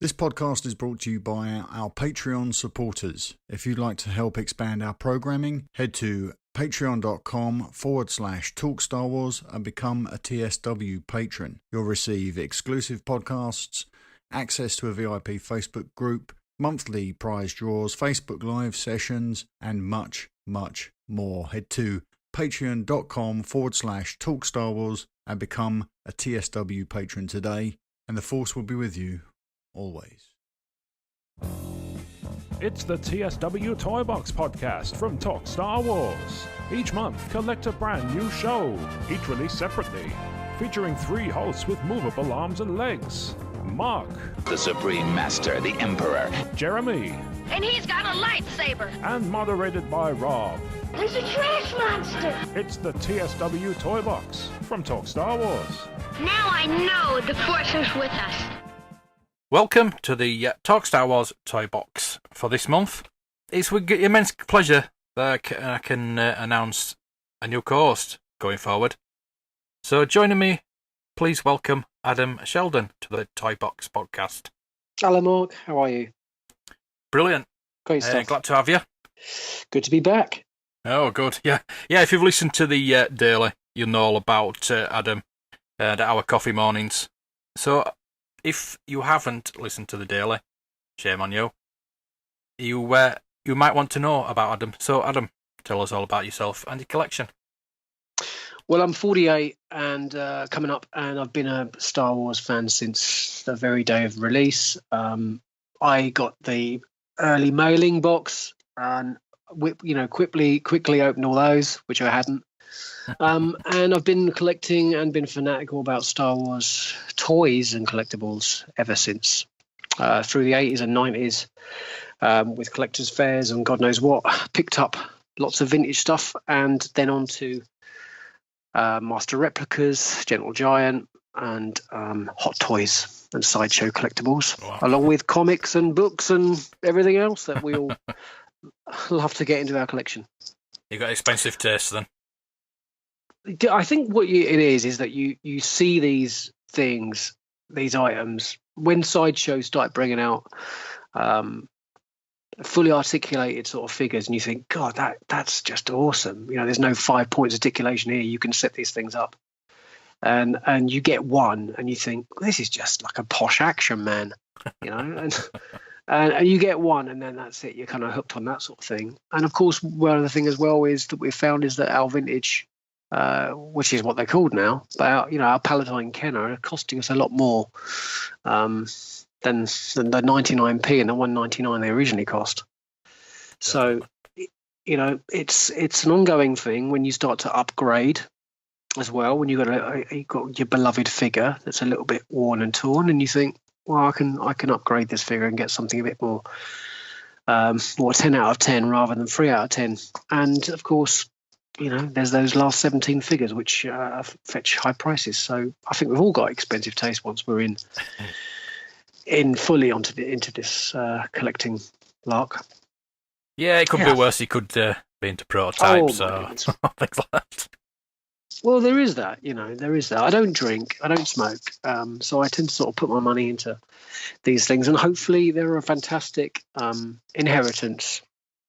This podcast is brought to you by our Patreon supporters. If you'd like to help expand our programming, head to patreon.com/talkstarwars and become a TSW patron. You'll receive exclusive podcasts, access to a VIP Facebook group, monthly prize draws, Facebook Live sessions, and much, much more. Head to patreon.com/talkstarwars and become a TSW patron today, and the Force will be with you always. It's the TSW ToyBox podcast from Talk Star Wars. Each month, collect a brand new show, each released separately, featuring 3 hosts with movable arms and legs. Mark, the Supreme Master, the Emperor. Jeremy, And he's got a lightsaber. and moderated by Rob. There's a trash monster. It's the TSW ToyBox from Talk Star Wars. Now I know the Force is with us. Welcome to the Talk Star Wars Toy Box for this month. It's with immense pleasure that I can announce a new co-host going forward. So joining me, please welcome Adam Sheldon to the Toy Box podcast. Hello, Mark. How are you? Brilliant. Great stuff. Glad to have you. Good to be back. Oh, good. Yeah. If you've listened to the daily, you'll know all about Adam and our coffee mornings. So if you haven't listened to the daily, shame on you. You might want to know about Adam. So, Adam, tell us all about yourself and your collection. Well, I'm 48 and coming up, and I've been a Star Wars fan since the very day of release. I got the early mailing box and quickly opened all those, which I hadn't. And I've been collecting and been fanatical about Star Wars toys and collectibles ever since, through the 80s and 90s, with collectors' fairs and God knows what. Picked up lots of vintage stuff, and then on to Master Replicas, Gentle Giant, and Hot Toys and Sideshow collectibles, Wow. along with comics and books and everything else that we all love to get into our collection. You got expensive taste then. I think what it is that you see these things, these items, when Sideshow start bringing out fully articulated sort of figures, and you think, God, that's just awesome. There's no 5 points articulation here. You can set these things up, and you get one, and you think, this is just like a posh action man, and you get one, and then that's it. You're kind of hooked on that sort of thing. And of course, one other thing as well is that we've found is that our vintage, which is what they're called now, but our Palatine Kenner are costing us a lot more than the 99p and the 199 they originally cost. So, it's an ongoing thing when you start to upgrade as well. When you've got your beloved figure that's a little bit worn and torn, and you think, well, I can upgrade this figure and get something a bit more 10 out of 10 rather than 3 out of 10. And of course, there's those last 17 figures which fetch high prices. So I think we've all got expensive taste once we're in fully into this collecting lark. Yeah, it could be worse. You could be into prototypes or goodness. things like that. Well, there is that. There is that. I don't drink, I don't smoke, so I tend to sort of put my money into these things, and hopefully they're a fantastic inheritance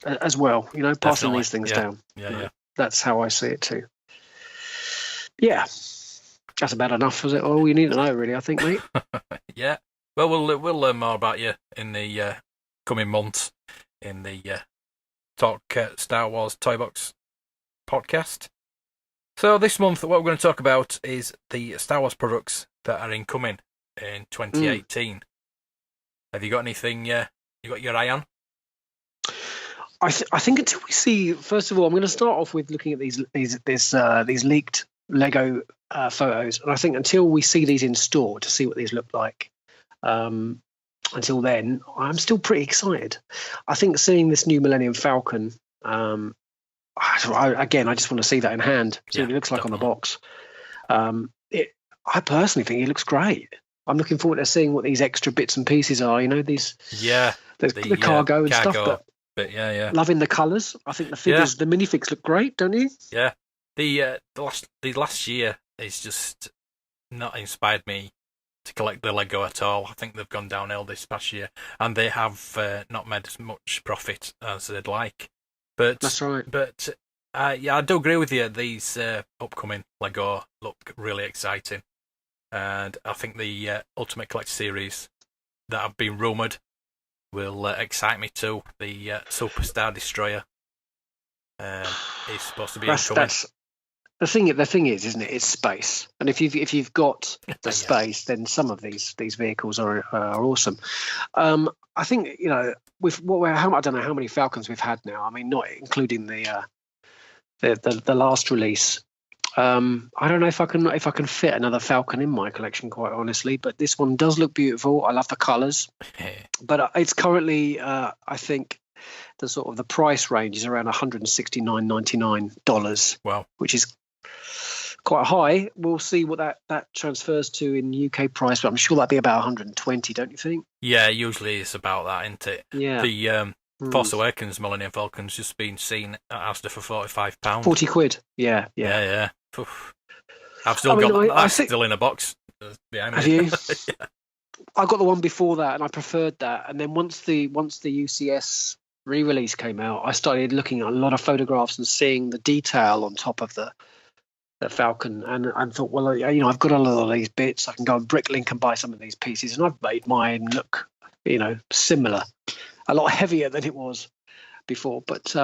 as well. Passing Definitely. these things down. Yeah. That's how I see it too. Yeah, that's about enough. Is it all you need to know, really? I think, mate. Yeah. Well, we'll learn more about you in the coming months in the Talk Star Wars Toy Box podcast. So this month, what we're going to talk about is the Star Wars products that are incoming in 2018. Have you got anything you got your eye on? I think until we see, first of all, I'm going to start off with looking at these leaked Lego photos, and I think until we see these in store to see what these look like, until then, I'm still pretty excited. I think seeing this new Millennium Falcon, I just want to see that in hand, see what it looks like on the box. I personally think it looks great. I'm looking forward to seeing what these extra bits and pieces are. These the cargo and stuff. But yeah. Loving the colours. I think the figures, the minifigs look great, don't you? Yeah. The last year is just not inspired me to collect the Lego at all. I think they've gone downhill this past year, and they have not made as much profit as they'd like. But That's right. But yeah, I do agree with you. These upcoming Lego look really exciting, and I think the Ultimate Collector series that have been rumoured will excite me too. The Superstar Destroyer is supposed to be incoming. The thing is, isn't it? It's space, and if you've got the space, then some of these vehicles are awesome. I think I don't know how many Falcons we've had now. I mean, not including the last release. I don't know if I can fit another Falcon in my collection, quite honestly. But this one does look beautiful. I love the colours, but it's currently I think the price range is around $169.99. Wow, which is quite high. We'll see what that transfers to in UK price, but I'm sure that'd be about 120, don't you think? Yeah, usually it's about that, isn't it? Yeah. The Force Awakens Millennium Falcon's just been seen at Asda for £45. 40 quid. Yeah. Oof. I've still got that still in a box behind me. Have you? Yeah. I got the one before that, and I preferred that. And then once the UCS re-release came out, I started looking at a lot of photographs and seeing the detail on top of the Falcon, and I thought, well, I've got a lot of these bits. I can go on Bricklink and buy some of these pieces, and I've made mine look, similar, a lot heavier than it was before. But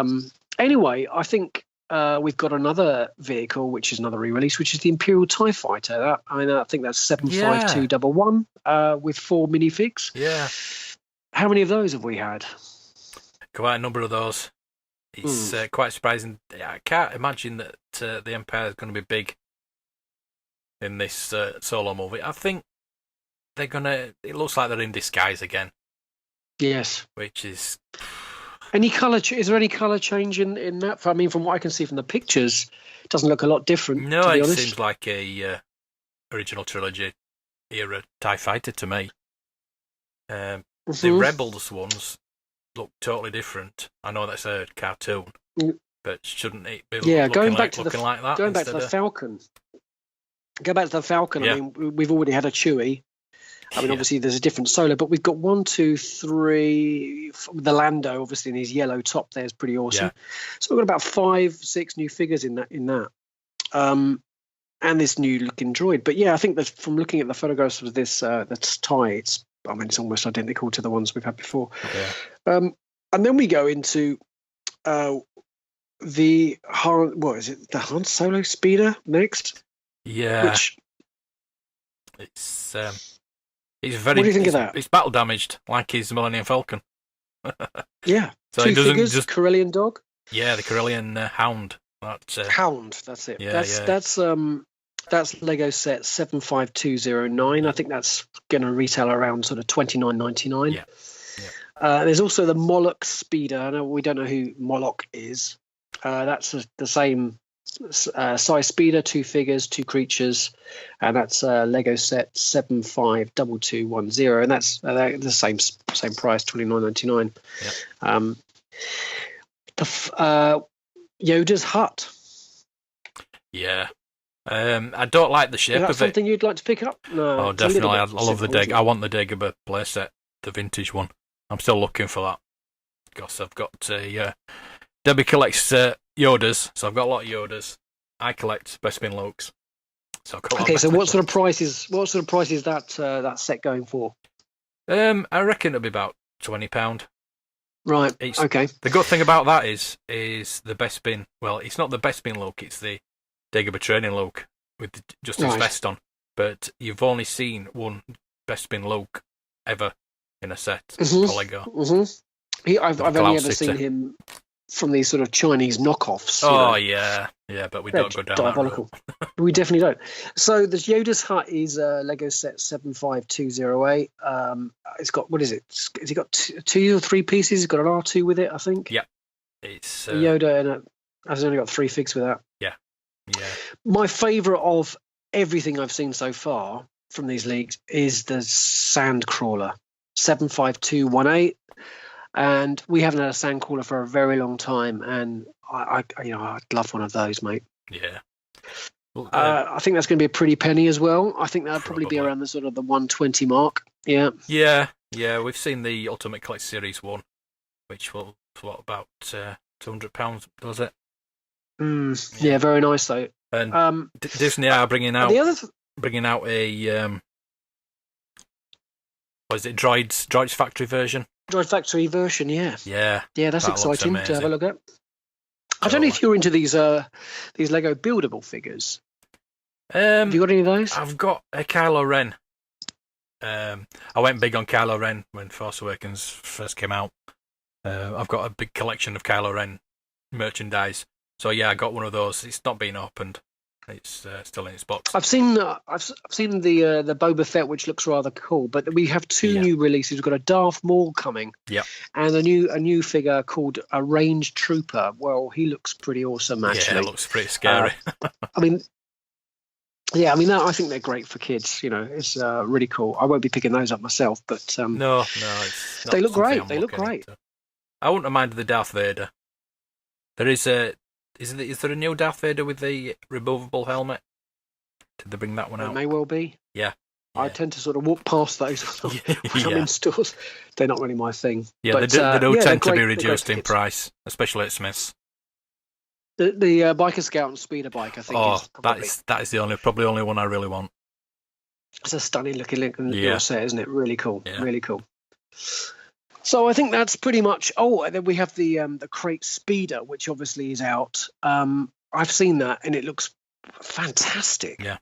anyway, I think we've got another vehicle, which is another re-release, which is the Imperial TIE Fighter. I think that's 75211 with 4 minifigs. Yeah. How many of those have we had? Quite a number of those. It's quite surprising. I can't imagine that the Empire is going to be big in this solo movie. I think they're going to... It looks like they're in disguise again. Yes. Which is... Any colour? Is there any colour change in that? I mean, from what I can see from the pictures, it doesn't look a lot different. No, to be it honest. seems like a original trilogy era TIE Fighter to me. The Rebels ones look totally different. I know that's a cartoon, but shouldn't it be looking like that? Going back to the Falcon. Go back to the Falcon. Yeah. I mean, we've already had a Chewie. I mean, obviously there's a different solo, but we've got 1, 2, 3. The Lando, obviously, in his yellow top there is pretty awesome. Yeah. So we've got about 5, 6 new figures in that. And this new looking droid. But yeah, I think that from looking at the photographs of this that's TIE, it's almost identical to the ones we've had before. Yeah. And then we go into the Han Solo speeder next? Yeah. Which, it's very. What do you think of that? It's battle damaged, like his Millennium Falcon. Yeah. So 2 it doesn't figures, just Corellian dog. Yeah, the Corellian Hound. Hound. That's it. Yeah, That's Lego set 75209. I think that's going to retail around sort of $29.99. Yeah. There's also the Moloch speeder. I know we don't know who Moloch is. That's the same size speeder, 2 figures, 2 creatures, and that's Lego set 752210, and that's the same price, $29.99. Yeah. Yoda's hut. Yeah. I don't like the shape Is that of it. something you'd like to pick up? No. Oh, definitely. I love the Dagobah. I want the Dagobah playset, the vintage one. I'm still looking for that because I've got Debbie collects Yodas, so I've got a lot of Yodas. I collect Bespin Lokes, so I've got. Okay, so what sort of price is that set going for? I reckon it'll be about £20. Right. Okay. The good thing about that is the Bespin. Well, it's not the Bespin Loke; it's the Dagobah training Loke with just his vest on. But you've only seen one Bespin Loke ever in a set for Lego. Mm-hmm. I've only ever seen him from these sort of Chinese knockoffs. Yeah, but we don't go down diabolical. that route. We definitely don't. So the Yoda's hut is Lego set 75208. It's got, what is it? Has it got 2 or 3 pieces? It's got an R2 with it, I think. Yeah, it's Yoda, and has only got 3 figs with that. Yeah. My favourite of everything I've seen so far from these leagues is the Sandcrawler 75218. And we haven't had a Sandcrawler for a very long time, and I'd love one of those, mate. Yeah. Well, I think that's going to be a pretty penny as well. I think that'll probably be Probably. around the sort of the 120 mark. Yeah. yeah, we've seen the Ultimate Collect Series 1, which was, what, about £200, was it? Yeah, very nice though. And Disney are bringing out the other a what is it, Droids Factory version? Droid Factory version, yeah. Yeah, That's that looks exciting to have a amazing. look at. I don't know if you're into these Lego buildable figures. Have you got any of those? I've got a Kylo Ren. I went big on Kylo Ren when Force Awakens first came out. I've got a big collection of Kylo Ren merchandise. So yeah, I got one of those. It's not been opened. It's still in its box. I've seen the Boba Fett, which looks rather cool. But we have two new releases. We've got a Darth Maul coming, and a new figure called a Range Trooper. Well, he looks pretty awesome, actually. Yeah, it looks pretty scary. I think they're great for kids. You know, it's really cool. I won't be picking those up myself, but no, it's not. They look great. I'm They look looking great. into. I wouldn't have minded the Darth Vader. There is there a new Darth Vader with the removable helmet? Did they bring that one out? It may well be. Yeah. I tend to sort of walk past those when I'm in stores. They're not really my thing. Yeah, but, they do tend to be great, reduced in price, especially at Smith's. The Biker Scout and Speeder Bike, I think. Is probably, that is probably the only one I really want. It's a stunning looking little set, isn't it? Really cool. Yeah. Really cool. So I think that's pretty much. Oh, and then we have the Crate Speeder, which obviously is out. I've seen that, and it looks fantastic. Yeah.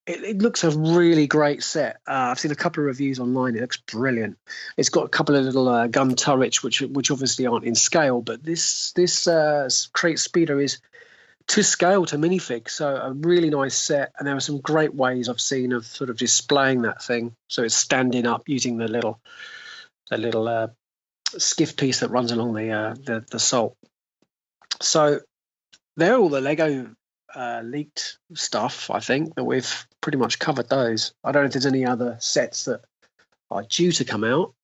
It looks a really great set. I've seen a couple of reviews online. It looks brilliant. It's got a couple of little gun turrets, which obviously aren't in scale, but this Crate Speeder is to scale to minifig. So a really nice set, and there are some great ways I've seen of sort of displaying that thing. So it's standing up using the little skiff piece that runs along the sole. So they're all the Lego leaked stuff. I think that we've pretty much covered those. I don't know if there's any other sets that are due to come out.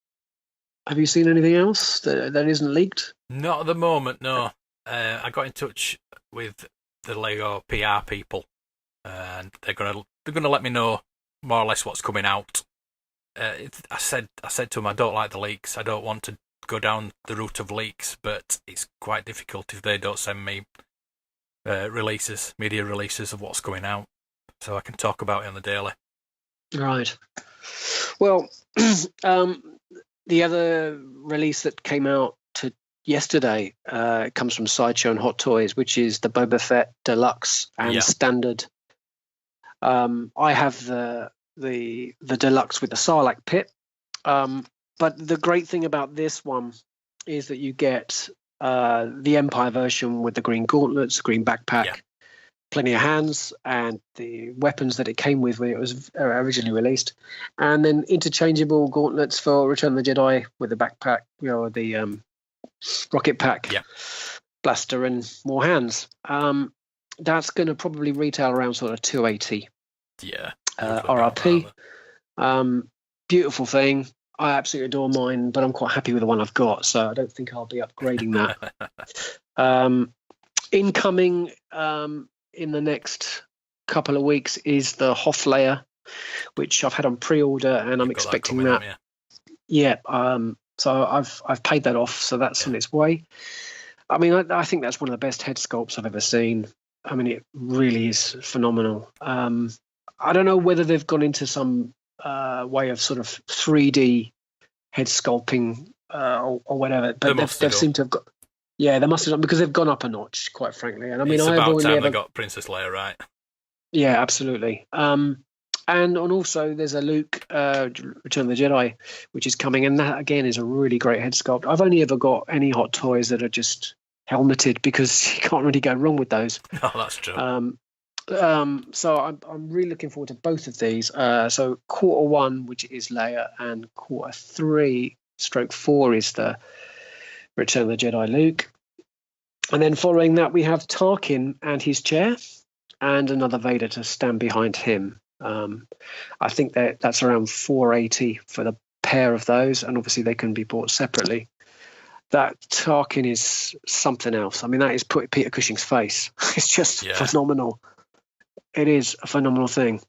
Have you seen anything else that isn't leaked? Not at the moment, no. I got in touch with the Lego PR people, and they're gonna let me know more or less what's coming out. I said to them, I don't like the leaks. I don't want to go down the route of leaks, but it's quite difficult if they don't send me media releases of what's going out, so I can talk about it on the daily. Right. Well, the other release that came out yesterday comes from Sideshow and Hot Toys, which is the Boba Fett Deluxe and Standard. I have the Deluxe with the Sarlacc pit, but the great thing about this one is that you get the Empire version with the green gauntlets, green backpack, plenty of hands, and the weapons that it came with when it was originally released, and then interchangeable gauntlets for Return of the Jedi with the backpack, the rocket pack, blaster, and more hands. That's going to probably retail around sort of $280. Yeah. RRP. Beautiful thing. I absolutely adore mine, but I'm quite happy with the one I've got, so I don't think I'll be upgrading that. Incoming in the next couple of weeks is the Hoth layer, which I've had on pre-order, and I'm expecting that. So I've paid that off, so that's on its way. I mean, I think that's one of the best head sculpts I've ever seen. I mean, it really is phenomenal. I don't know whether they've gone into some way of sort of 3D head sculpting or whatever, but they've seemed to have got. Yeah, they must have done, because they've gone up a notch, quite frankly. And I mean, it's about time they got Princess Leia right. Yeah, absolutely. And also there's a Luke Return of the Jedi, which is coming, and that again is a really great head sculpt. I've only ever got any Hot Toys that are just helmeted, because you can't really go wrong with those. No, that's true. So I'm really looking forward to both of these. So quarter 1, which is Leia, and quarter 3/4 is the Return of the Jedi Luke. And then following that, we have Tarkin and his chair, and another Vader to stand behind him. I think that's around $480 for the pair of those, and obviously they can be bought separately. That Tarkin is something else. I mean, that is Peter Cushing's face. It's just phenomenal. It is a phenomenal thing.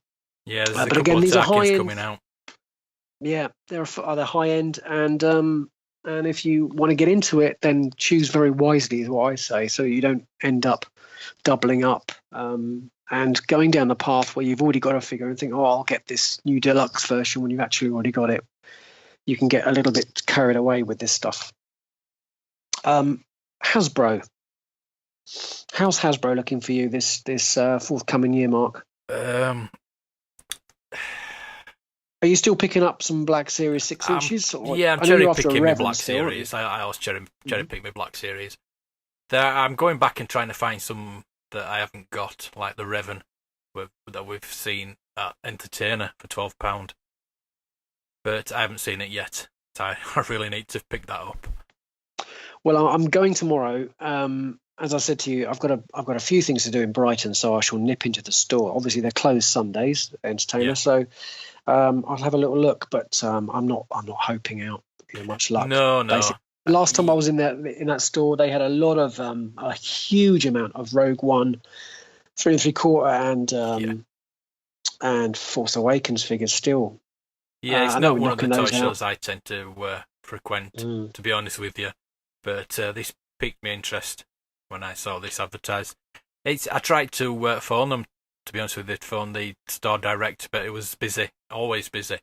Yeah, there's a but couple again, of these are high Tarkins end. coming out. Yeah, they're high end, and if you want to get into it, then choose very wisely, is what I say, so you don't end up doubling up and going down the path where you've already got a figure and think, oh, I'll get this new deluxe version when you've actually already got it. You can get a little bit carried away with this stuff. Hasbro. How's Hasbro looking for you this forthcoming year, Mark? Are you still picking up some Black Series 6 inches? Yeah, I'm cherry picking my Black Series. I always cherry pick my Black Series. I'm going back and trying to find some that I haven't got, like the Revan that we've seen at Entertainer for £12. But I haven't seen it yet. So I really need to pick that up. Well, I'm going tomorrow. As I said to you, I've got a few things to do in Brighton, so I shall nip into the store. Obviously, they're closed Sundays, Entertainer, so I'll have a little look. But I'm not hoping out much luck. No. Basically. Last time I was in that store, they had a lot of a huge amount of Rogue One, 3 3/4, and Force Awakens figures still. Yeah, it's not one of the toy shows I tend to frequent, to be honest with you. But this piqued my interest when I saw this advertised. I tried to phone them, to be honest with you, phone the store direct, but it was busy, always busy.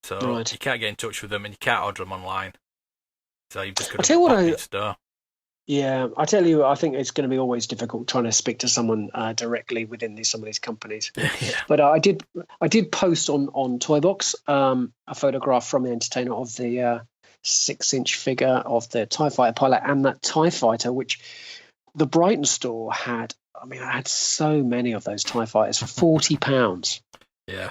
So you can't get in touch with them and you can't order them online. So you've just got to pop in store. Yeah, I tell you, I think it's going to be always difficult trying to speak to someone directly within some of these companies. But I did post on ToyBox a photograph from the Entertainer of the 6-inch figure of the TIE Fighter pilot and that TIE Fighter, which the Brighton store had. I mean, I had so many of those TIE Fighters for £40. Yeah.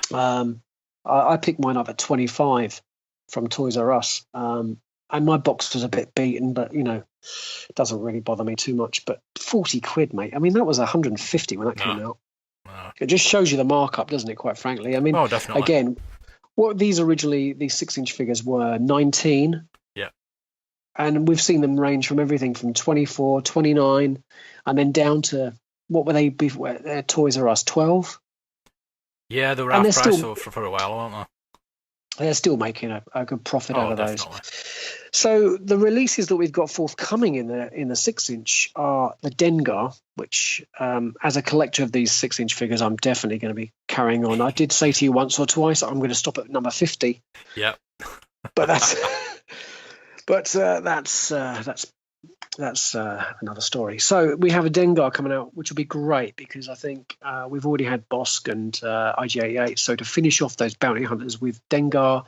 I picked mine up at 25 from Toys R Us. And my box was a bit beaten, but it doesn't really bother me too much. But £40, mate. I mean, that was 150 when that came out. No. It just shows you the markup, doesn't it? Quite frankly, I mean, definitely. Again, what these 6-inch figures were 19. Yeah. And we've seen them range from everything from 24, 29, and then down to what were they before? Toys R Us 12. Yeah, they were half price for a while, weren't they? They're still making a good profit out of definitely. those. So the releases that we've got forthcoming in the 6-inch are the Dengar, which as a collector of these 6-inch figures, I'm definitely going to be carrying on. I did say to you once or twice, I'm going to stop at number 50. Yeah. But that's another story. So we have a Dengar coming out, which will be great because I think we've already had Bosk and IG-88. So to finish off those bounty hunters with Dengar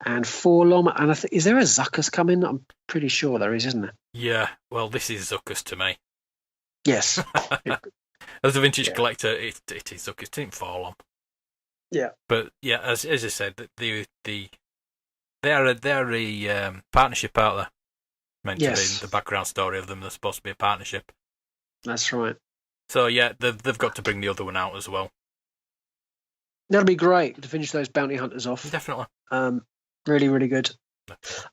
and Forlom, and is there a Zuckus coming? I'm pretty sure there is, isn't there? Yeah. Well, this is Zuckus to me. Yes. As a vintage collector, it is Zuckus. It didn't Forlom. Yeah. But yeah, as I said, they're a partnership out there. Meant to be the background story of them. They're supposed to be a partnership. That's right. So yeah, they've got to bring the other one out as well. That'll be great to finish those bounty hunters off. Definitely. Really, really good.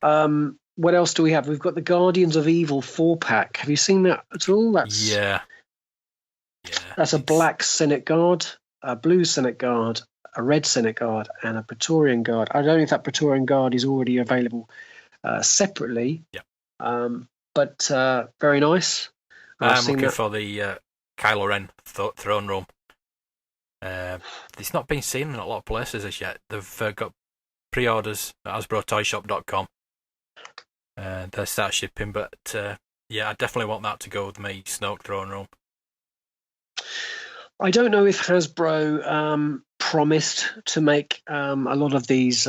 What else do we have? We've got the Guardians of Evil 4-pack. Have you seen that at all? Yeah. That's a black Senate Guard, a blue Senate Guard, a red Senate Guard, and a Praetorian Guard. I don't know if that Praetorian Guard is already available separately. Yeah. But very nice. I'm looking for the Kylo Ren throne room. It's not been seen in a lot of places as yet. They've got pre-orders at HasbroToyShop.com. They start shipping, but I definitely want that to go with my Snoke throne room. I don't know if Hasbro promised to make a lot of these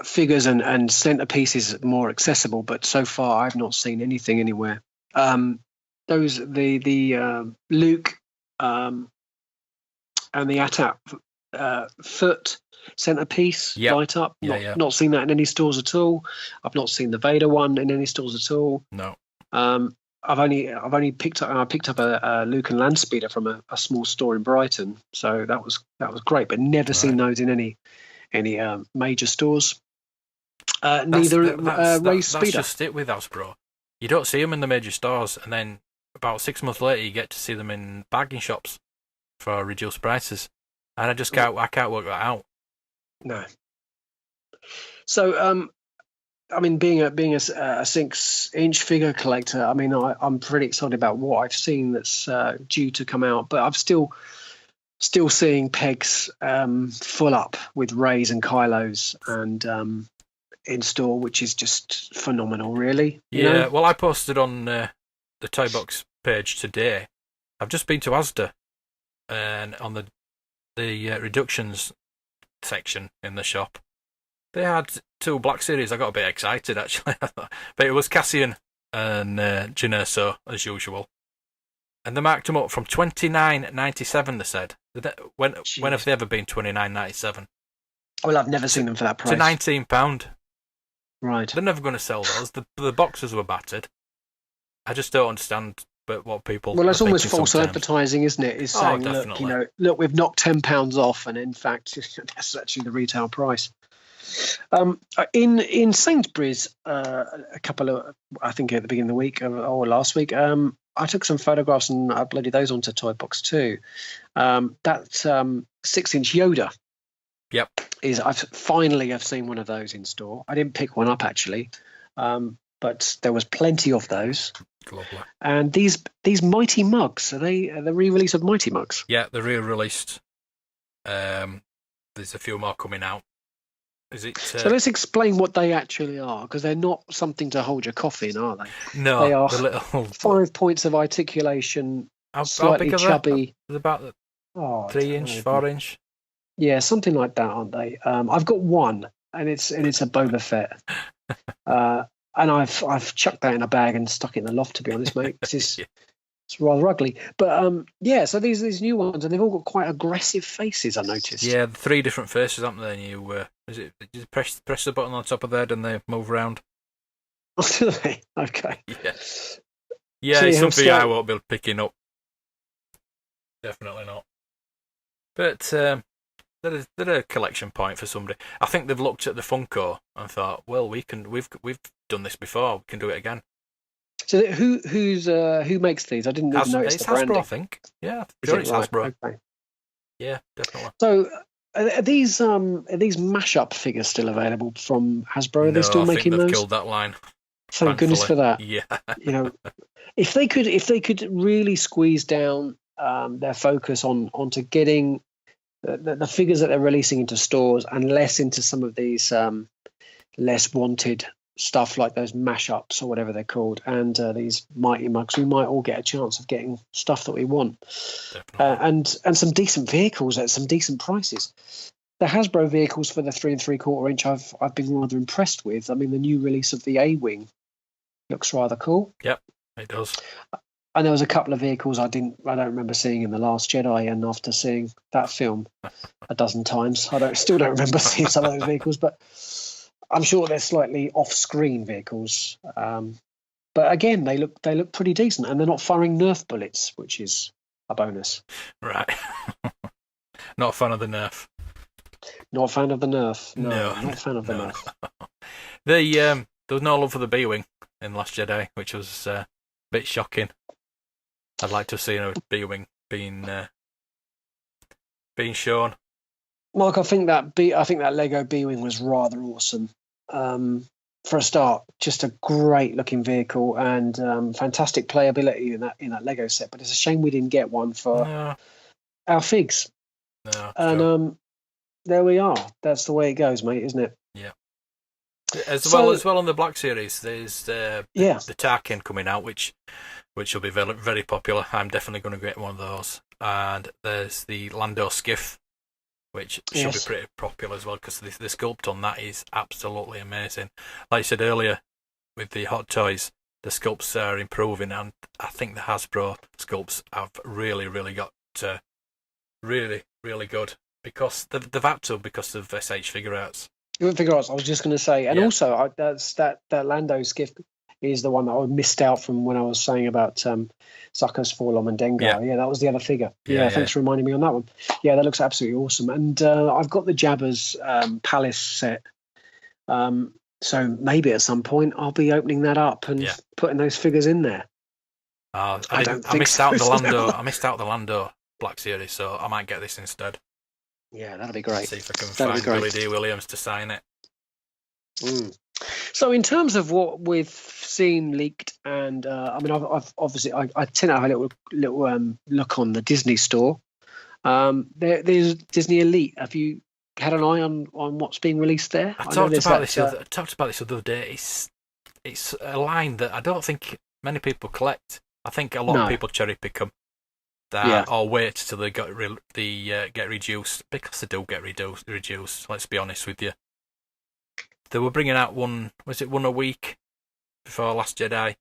figures and centerpieces more accessible, but so far I've not seen anything anywhere. Those the Luke and the ATAP foot centerpiece light up. Not seen that in any stores at all. I've not seen the Vader one in any stores at all. No. I've only picked up a Luke and Landspeeder from a small store in Brighton, so that was great, but never seen those in any major stores. Neither Ray Speeder. That's just it with Hasbro. You don't see them in the major stores, and then about 6 months later, you get to see them in bargain shops. for reduced prices, and I just can't work that out. No. So, I mean, being a 6-inch figure collector, I mean, I'm pretty excited about what I've seen that's due to come out, but I'm still seeing pegs full up with Rays and Kylos and in store, which is just phenomenal, really. Yeah, well, I posted on the ToyBox page today. I've just been to Asda, and on the reductions section in the shop, they had 2 Black Series. I got a bit excited, actually. But it was Cassian and Generso, as usual. And they marked them up from $29.97, they said. When have they ever been $29.97? Well, I've never seen them for that price. To £19. Right. They're never going to sell those. The boxes were battered. I just don't understand what people. Well, it's almost false sometimes. advertising, isn't it? It's saying, look, we've knocked £10 off, and in fact, that's actually the retail price. In Sainsbury's, a couple of, I think at the beginning of the week or last week, I took some photographs and I uploaded those onto ToyBox too. That 6-inch Yoda. Yep. I've seen one of those in store. I didn't pick one up actually, but there was plenty of those. Lovely. And these Mighty Mugs, are they the re-release of Mighty Mugs? Yeah, they're re-released. There's a few more coming out. Is it? So let's explain what they actually are, because they're not something to hold your coffee in, are they? No, they are the little 5 points of articulation, how slightly big chubby. They're about 3-inch, 4-inch. Yeah, something like that, aren't they? I've got one, and it's a Boba Fett, and I've chucked that in a bag and stuck it in the loft. To be honest, mate, it's rather ugly. But so these new ones, and they've all got quite aggressive faces. I noticed. Yeah, 3 different faces, haven't they? And you press the button on top of their head and they move around. Do they? Okay. Yeah, it's something I won't be picking up. Definitely not. But they're a collection point for somebody. I think they've looked at the Funko and thought, well, we've done this before. We can do it again. So who makes these? I didn't even notice the branding. Hasbro, I think. Yeah, sure it's Hasbro. Okay. Yeah, definitely. So are these mashup figures still available from Hasbro? Are they still making those? They've killed that line. Thank goodness for that. Yeah. If they could really squeeze down their focus onto getting the figures that they're releasing into stores and less into some of these less wanted stuff like those mashups or whatever they're called, and these Mighty Mugs, we might all get a chance of getting stuff that we want, and some decent vehicles at some decent prices. The Hasbro vehicles for the 3 3/4 inch, I've been rather impressed with. I mean, the new release of the A-Wing looks rather cool. Yep, it does. And there was a couple of vehicles I don't remember seeing in The Last Jedi, and after seeing that film a dozen times, still don't remember seeing some of those vehicles, but I'm sure they're slightly off-screen vehicles. But again, they look pretty decent, and they're not firing Nerf bullets, which is a bonus. Right. Not a fan of the Nerf. Not a fan of the Nerf. No, not a fan of the Nerf. There was no love for the B-Wing in Last Jedi, which was a bit shocking. I'd like to have seen a B-Wing being shown. Mark, I think that Lego B-Wing was rather awesome. For a start, just a great looking vehicle and fantastic playability in that Lego set. But it's a shame we didn't get one for our figs. No, and there we are. That's the way it goes, mate, isn't it? Yeah. As well on the Black Series, there's the Tarkin coming out, which will be very, very popular. I'm definitely going to get one of those. And there's the Lando Skiff, which should be pretty popular as well, because the sculpt on that is absolutely amazing. Like I said earlier, with the Hot Toys, the sculpts are improving, and I think the Hasbro sculpts have really, really got really, really good, because they've had to, because of SH Figure Arts. Figure Arts, I was just going to say. And also, that Lando Skiff is the one that I missed out from when I was saying about Zucker's Forlom and Dengar. Yeah, that was the other figure. Yeah, thanks for reminding me on that one. Yeah, that looks absolutely awesome. And I've got the Jabba's Palace set. So maybe at some point I'll be opening that up and putting those figures in there. I missed out the Lando Black Series, so I might get this instead. Yeah, that'd be great. See if I can That'd be find great. Billy D. Williams to sign it. So in terms of what we've seen leaked, and I mean, I've obviously I tend to have a little look on the Disney store. There's Disney Elite. Have you had an eye on what's being released there? I talked about this other day. It's a line that I don't think many people collect. I think a lot of people cherry pick them. Or wait till they get reduced, because they do get reduced. Let's be honest with you. They were bringing out one a week before Last Jedi?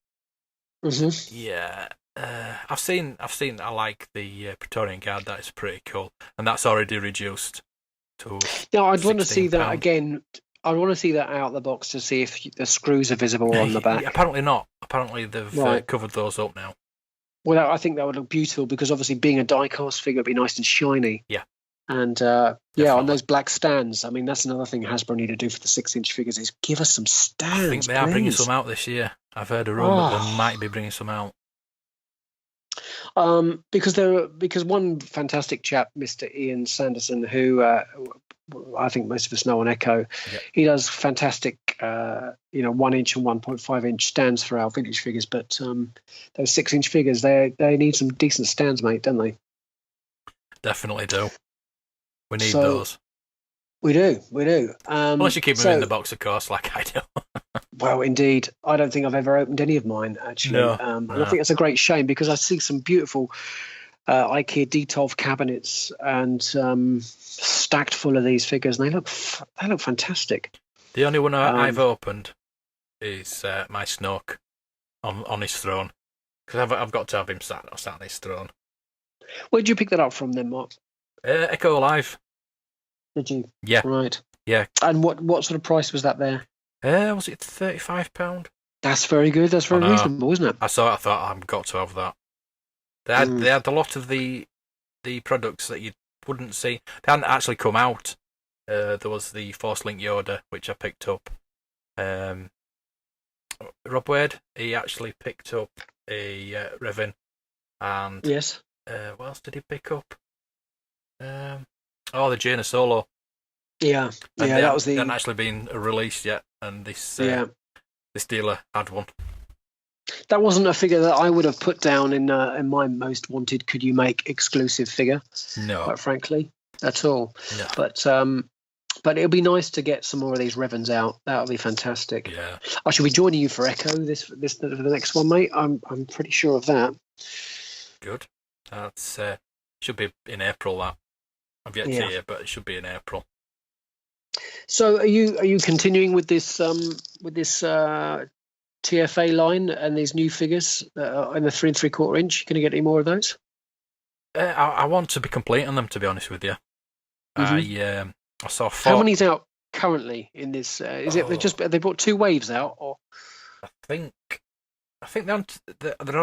Mm-hmm. Yeah, I've seen. I like the Praetorian Guard. That is pretty cool, and that's already reduced to. Yeah, I'd want to see that £16. again. I want to see that out of the box to see if the screws are visible on the back. Apparently not. Apparently they've covered those up now. Well, I think that would look beautiful, because obviously being a die-cast figure, it'd be nice and shiny. Yeah. And on those black stands, I mean, that's another thing Hasbro need to do for the 6-inch figures, is give us some stands. I think they are bringing some out this year. I've heard a rumour that they might be bringing some out. Because one fantastic chap, Mr. Ian Sanderson, who I think most of us know on Echo, he does fantastic, 1-inch and 1.5-inch stands for our vintage figures. But those 6-inch figures, they need some decent stands, mate, don't they? Definitely do. We need those. We do. Unless you keep them in the box, of course, like I do. Well, indeed. I don't think I've ever opened any of mine, actually. No, and I think it's a great shame, because I see some beautiful IKEA Detolf cabinets and stacked full of these figures, and they look fantastic. The only one I've opened is my Snoke on his throne, because I've got to have him sat on his throne. Where did you pick that up from then, Mark? Echo Live. Did you? Yeah. Right. Yeah. And what sort of price was that there? Was it £35? That's very good. That's very reasonable, isn't it? I saw it. I thought, I've got to have that. They had a lot of the products that you wouldn't see. They hadn't actually come out. There was the Force Link Yoda, which I picked up. Rob Wade, he actually picked up a Revan. And yes. What else did he pick up? The Jaina Solo. Yeah, and that was They hadn't actually been released yet, and this dealer had one. That wasn't a figure that I would have put down in my most wanted could you make exclusive figure. No, quite frankly, at all. No. But it'll be nice to get some more of these Revans out. That would be fantastic. Yeah. I shall be joining you for Echo this for the next one, mate. I'm pretty sure of that. Good. That's should be in April. That I've yet to hear, but it should be in April. So are you continuing with this TFA line and these new figures in the 3 3/4 inch? Going to get any more of those? I want to be completing them, to be honest with you. Mm-hmm. I saw 4. How many's out currently in this? They brought 2 waves out, or I think they're on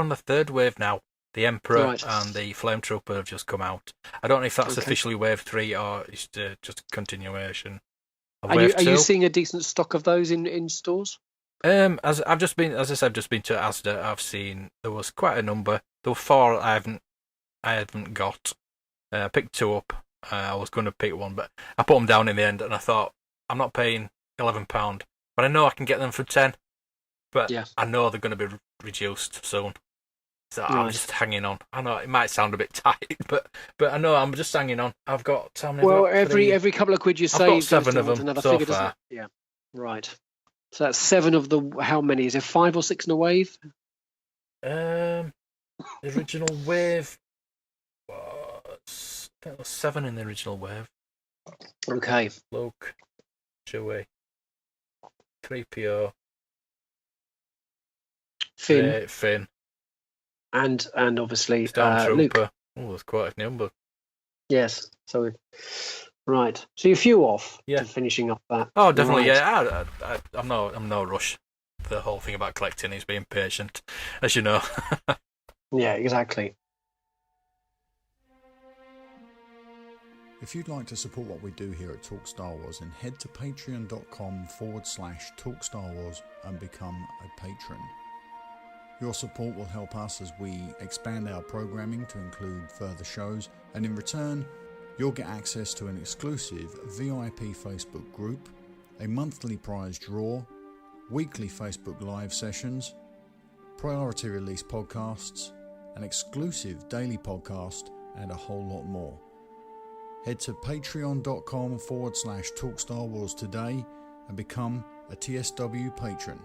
the 3rd wave now. The Emperor and the Flame Trooper have just come out. I don't know if that's officially wave 3 or it's just a continuation. Are you seeing a decent stock of those in stores? As I said, I've just been to Asda. I've seen there was quite a number. There were 4 I haven't got. I picked 2 up. I was going to pick one, but I put them down in the end, and I thought I'm not paying £11, but I know I can get them for 10. But I know they're going to be reduced soon. So I'm just hanging on. I know it might sound a bit tight, but I know I'm just hanging on. I've got how many? Well, every couple of quid you save, I've got 7 of them another so figure, far. Yeah, right. So that's 7 of the. How many? Is there 5 or 6 in a wave? The original wave was, I think there was 7 in the original wave. Okay. Luke, Chewie, 3PO, Finn. And obviously Luke. Stormtrooper. Oh, there's quite a number. Yes. So, right. So you're a few off to finishing up that. Oh, definitely. Right. Yeah. I'm no rush. The whole thing about collecting is being patient, as you know. Yeah, exactly. If you'd like to support what we do here at Talk Star Wars, then head to patreon.com/Talk Star Wars and become a patron. Your support will help us as we expand our programming to include further shows, and in return, you'll get access to an exclusive VIP Facebook group, a monthly prize draw, weekly Facebook Live sessions, priority release podcasts, an exclusive daily podcast, and a whole lot more. Head to patreon.com/Talk Star Wars today and become a TSW patron.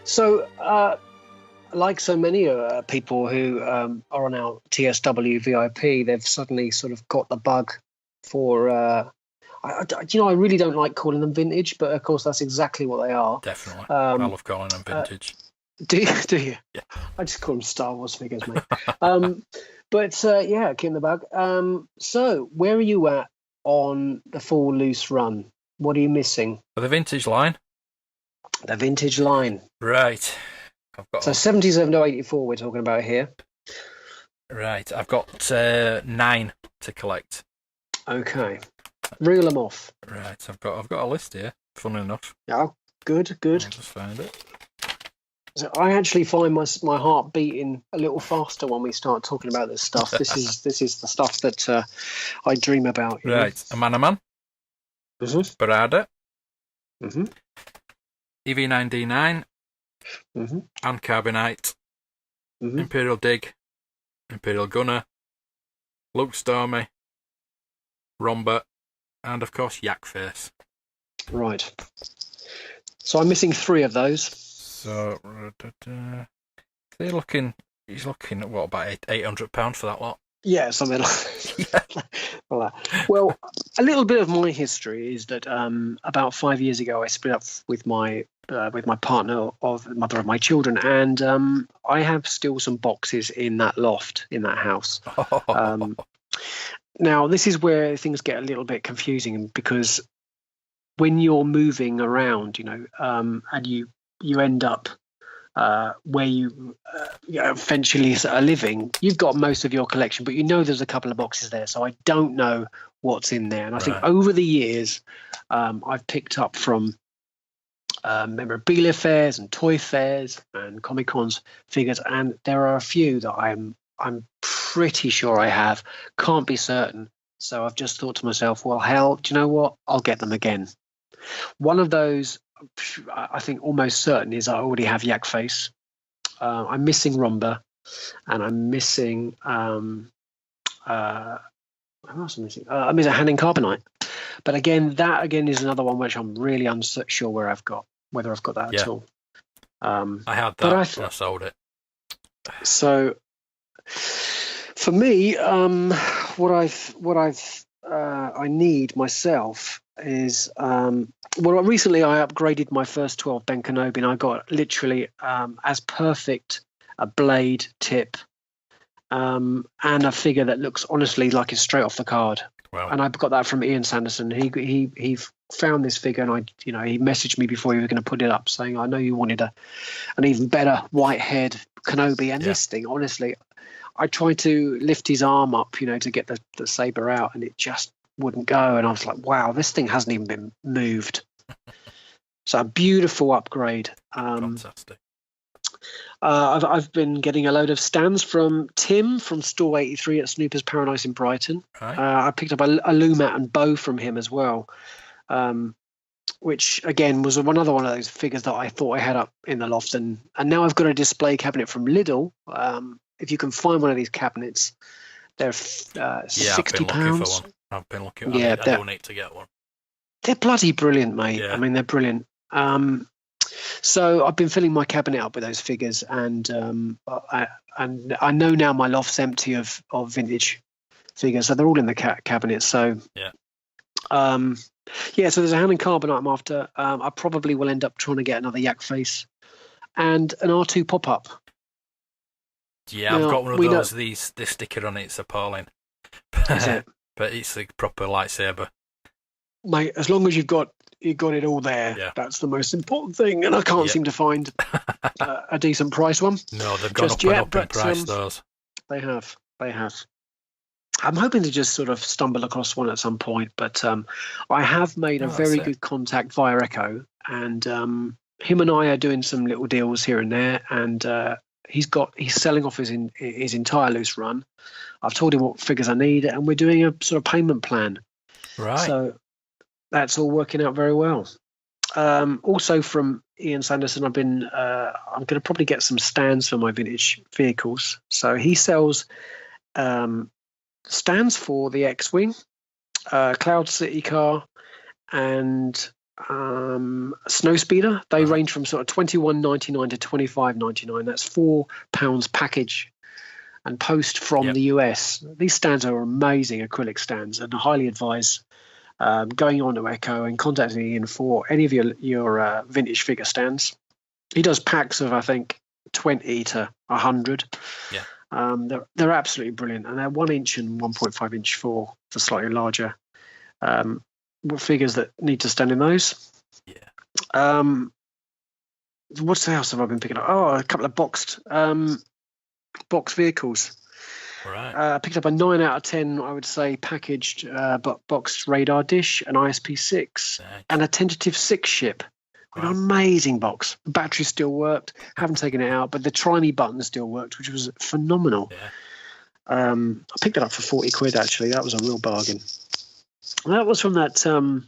So, like so many people who are on our TSW VIP, they've suddenly sort of got the bug for. I really don't like calling them vintage, but of course that's exactly what they are. Definitely, I love calling them vintage. Do you? Yeah. I just call them Star Wars figures, mate. Yeah, in the bug. So, where are you at on the full loose run? What are you missing? For the vintage line. The vintage line. Right. I've got 77 to 84 we're talking about here. Right. I've got 9 to collect. Okay. Reel them off. Right. I've got a list here. Fun enough. Yeah. Good. I'll just find it. So I actually find my heart beating a little faster when we start talking about this stuff. This is the stuff that I dream about. Right. A Man. Mm-hmm. Barada. Mm-hmm. EV9D9. Mm-hmm. And Carbonite. Mm-hmm. Imperial Dig. Imperial Gunner. Luke Stormy. Romba. And of course Yak Face. Right. So I'm missing 3 of those. So he's looking at what, about £800 for that lot? Yeah, something like that. Well, a little bit of my history is that about 5 years ago I split up with my partner, of mother of my children, and I have still some boxes in that loft in that house. Now this is where things get a little bit confusing, because when you're moving around, and you end up where you eventually are living, you've got most of your collection, but there's a couple of boxes there, so I don't know what's in there. And I think over the years, I've picked up from memorabilia fairs and toy fairs and Comic Cons figures, and there are a few that I'm pretty sure I have, can't be certain. So I've just thought to myself, well, hell, do you know what? I'll get them again. One of those, I think almost certain, is I already have Yak Face. I'm missing Romba, and I'm missing who else am I missing? I'm missing Hanning Carbonite. But again, that is another one which I'm really unsure whether I've got that at all. I had that, but I sold it. So for me, I need myself is recently I upgraded my first 12 Ben Kenobi, and I got literally as perfect a blade tip and a figure that looks honestly like it's straight off the card. Wow. And I got that from Ian Sanderson. He found this figure, and he messaged me before he was going to put it up, saying, I know you wanted an even better white-haired Kenobi, and this thing, honestly, I tried to lift his arm up, to get the saber out, and it just wouldn't go. And I was like, wow, this thing hasn't even been moved. So a beautiful upgrade. Fantastic. I've been getting a load of stands from Tim from Store 83 at Snooper's Paradise in Brighton. Right. I picked up a Lumat and bow from him as well, which again was another one of those figures that I thought I had up in the loft, and now I've got a display cabinet from Lidl. If you can find one of these cabinets, they're £60. I've been looking. I don't need to get one. They're bloody brilliant, mate. Yeah. I mean, they're brilliant. So I've been filling my cabinet up with those figures, and I know now my loft's empty of vintage figures, so they're all in the cabinet. So so there's a Hanning Carbonite I'm after. I probably will end up trying to get another Yak Face and an R2 pop-up. Yeah, I've got one of those. This sticker on it's appalling. Is it? But it's a proper lightsaber. Mate, as long as you got it all there, that's the most important thing. And I can't seem to find a decent price one. No, they've gone up in price, those. They have. I'm hoping to just sort of stumble across one at some point, but I have made a very good contact via Echo, and him and I are doing some little deals here and there, and he's selling off his entire loose run. I've told him what figures I need, and we're doing a sort of payment plan. Right. So that's all working out very well. Also from Ian Sanderson, I'm going to probably get some stands for my vintage vehicles. So he sells stands for the X-Wing, Cloud City car, and Snowspeeder. They range from sort of $21.99 to $25.99. That's £4 package and post from the US. These stands are amazing acrylic stands, and I highly advise going on to Echo and contacting Ian for any of your vintage figure stands. He does packs of, I think, 20 to 100. Yeah. They're absolutely brilliant, and they're 1 inch and 1.5 inch for slightly larger figures that need to stand in those. Yeah. What else have I been picking up? Oh, a couple of boxed vehicles. Right. Picked up a 9 out of 10, I would say, packaged boxed radar dish, an ISP-6, and a tentative 6 ship. An amazing box. The battery still worked. Haven't taken it out, but the try me button still worked, which was phenomenal. Yeah. I picked it up for 40 quid, actually. That was a real bargain. That was from that, now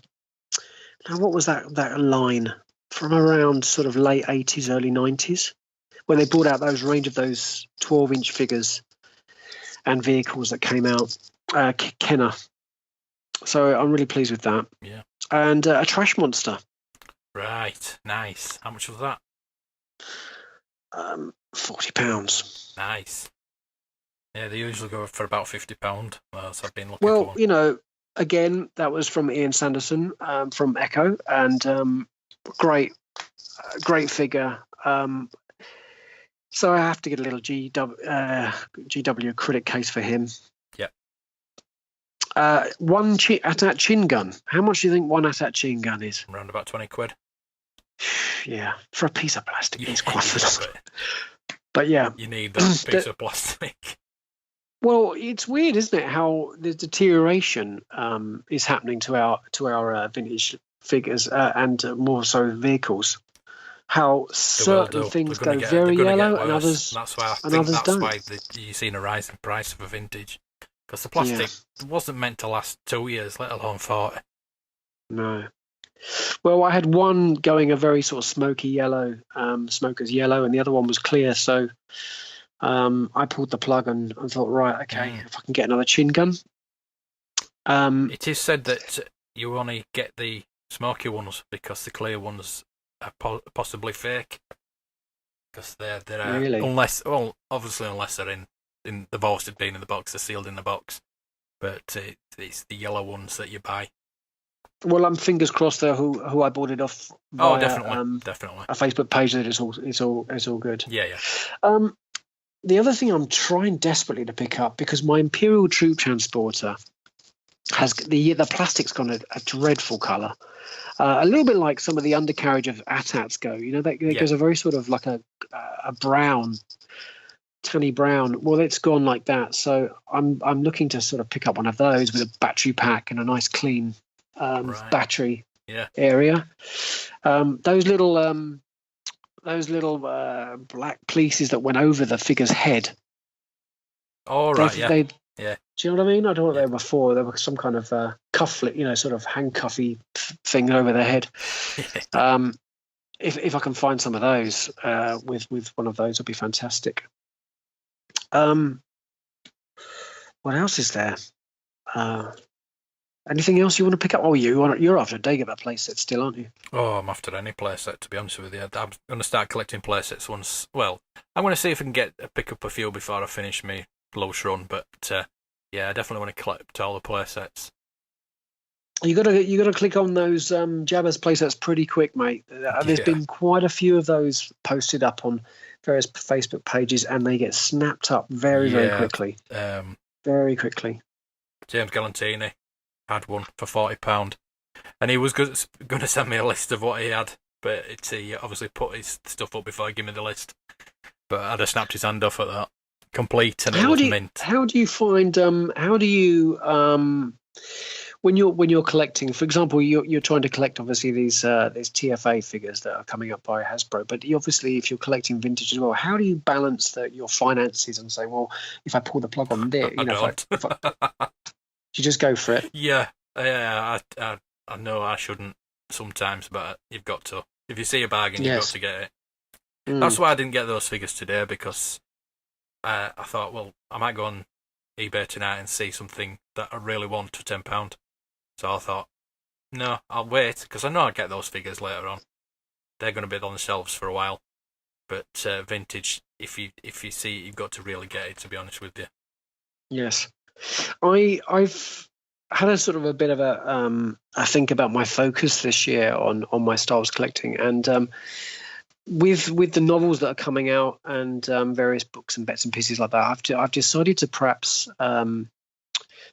what was that line? From around sort of late 80s, early 90s, when they brought out those range of those 12-inch figures and vehicles that came out, Kenner. So I'm really pleased with that. Yeah. And a trash monster. Right, nice. How much was that? £40. Nice. Yeah, they usually go for about £50. So I've been looking Well, for. you know, again, that was from Ian Sanderson from Echo, and great figure. So I have to get a little GW acrylic case for him. Yeah. One AT-AT chin gun. How much do you think one AT-AT chin gun is? Around about 20 quid. Yeah, for a piece of plastic, Yeah, it's quite phenomenal. but But yeah, you need that piece of plastic. well, it's weird, isn't it? How the deterioration is happening to our vintage figures and more so vehicles. How certain things go very yellow and others. That's why I and think others that's don't. why you've seen a rise in price of a vintage, because the plastic wasn't meant to last 2 years, let alone 40. No. Well, I had one going a very sort of smoky yellow, smoker's yellow, and the other one was clear. So I pulled the plug and thought, right, okay, if I can get another chin gun. It is said that you only get the smoky ones because the clear ones are possibly fake. Because they're really? obviously unless they're in the box, they've been in the box, they're sealed in the box. But it's the yellow ones that you buy. Well, I'm fingers crossed there. Who I bought it off? Via, definitely. A Facebook page that it's all good. Yeah. The other thing I'm trying desperately to pick up, because my Imperial Troop Transporter has the plastic's gone a dreadful colour, a little bit like some of the undercarriage of AT-ATs go. You know, it goes a very sort of like a brown, tanny brown. Well, it's gone like that. So I'm looking to sort of pick up one of those with a battery pack and a nice clean battery area. Those little black pieces that went over the figure's head. Oh, right, yeah. Do you know what I mean? I don't know what they were before. They were some kind of cufflet, sort of handcuffy thing over their head. If I can find some of those with one of those, it'll be fantastic. What else is there? Anything else you want to pick up? Oh, you're after a Dagobah playset still, aren't you? Oh, I'm after any playset, to be honest with you. I'm going to start collecting playsets once. Well, I'm going to see if I can pick up a few before I finish my loose run. But I definitely want to collect all the playsets. You got to click on those Jabba's playsets pretty quick, mate. There's been quite a few of those posted up on various Facebook pages, and they get snapped up very quickly. Very quickly. James Galantini had one for £40, and he was going to send me a list of what he had, but he obviously put his stuff up before he gave me the list. But I'd have snapped his hand off at that. complete and it was mint. How do you find? When you're collecting, for example, you're trying to collect obviously these TFA figures that are coming up by Hasbro, but obviously if you're collecting vintage as well, how do you balance your finances and say, well, if I pull the plug on this, you just go for it? Yeah, I know I shouldn't sometimes, but you've got to. If you see a bargain, you've got to get it. That's why I didn't get those figures today, because I thought, well, I might go on eBay tonight and see something that I really want for £10. So I thought, no, I'll wait, because I know I'll get those figures later on. They're going to be on the shelves for a while. But vintage, if you see it, you've got to really get it, to be honest with you. Yes. I've had a sort of a bit of a think about my focus this year on my Star Wars collecting, and with the novels that are coming out and various books and bits and pieces like that, I've decided to perhaps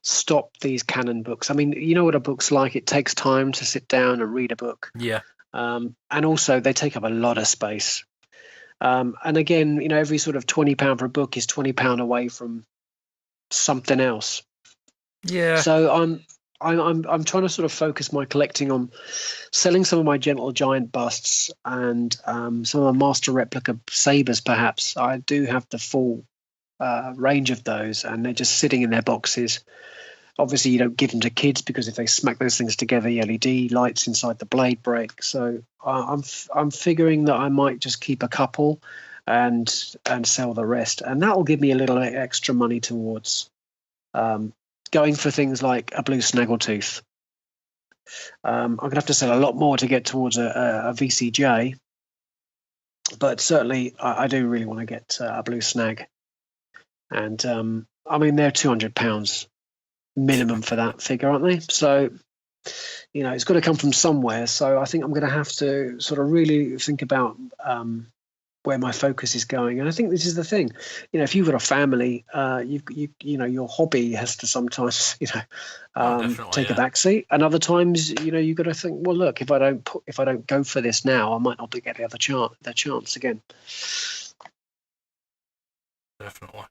stop these canon books. I mean, you know what a book's like. It takes time to sit down and read a book. Yeah. And also they take up a lot of space. And again, you know, every sort of £20 for a book is £20 away from something else. Yeah. So I'm trying to sort of focus my collecting on selling some of my Gentle Giant busts and some of my Master Replica sabers. Perhaps I do have the full range of those, and they're just sitting in their boxes. Obviously, you don't give them to kids, because if they smack those things together, the LED lights inside the blade break. So I'm figuring that I might just keep a couple and sell the rest, and that will give me a little extra money towards going for things like a blue snaggletooth. I'm going to have to sell a lot more to get towards a VCJ, but certainly I do really want to get a blue snag. And I mean, they're £200 minimum for that figure, aren't they? So, you know, it's got to come from somewhere. So I think I'm going to have to sort of really think about where my focus is going. And I think this is the thing. You know, if you've got a family, you know, your hobby has to sometimes, you know, take a back seat. And other times, you know, you've got to think, well, look, if I don't go for this now, I might not be getting the chance again. Definitely.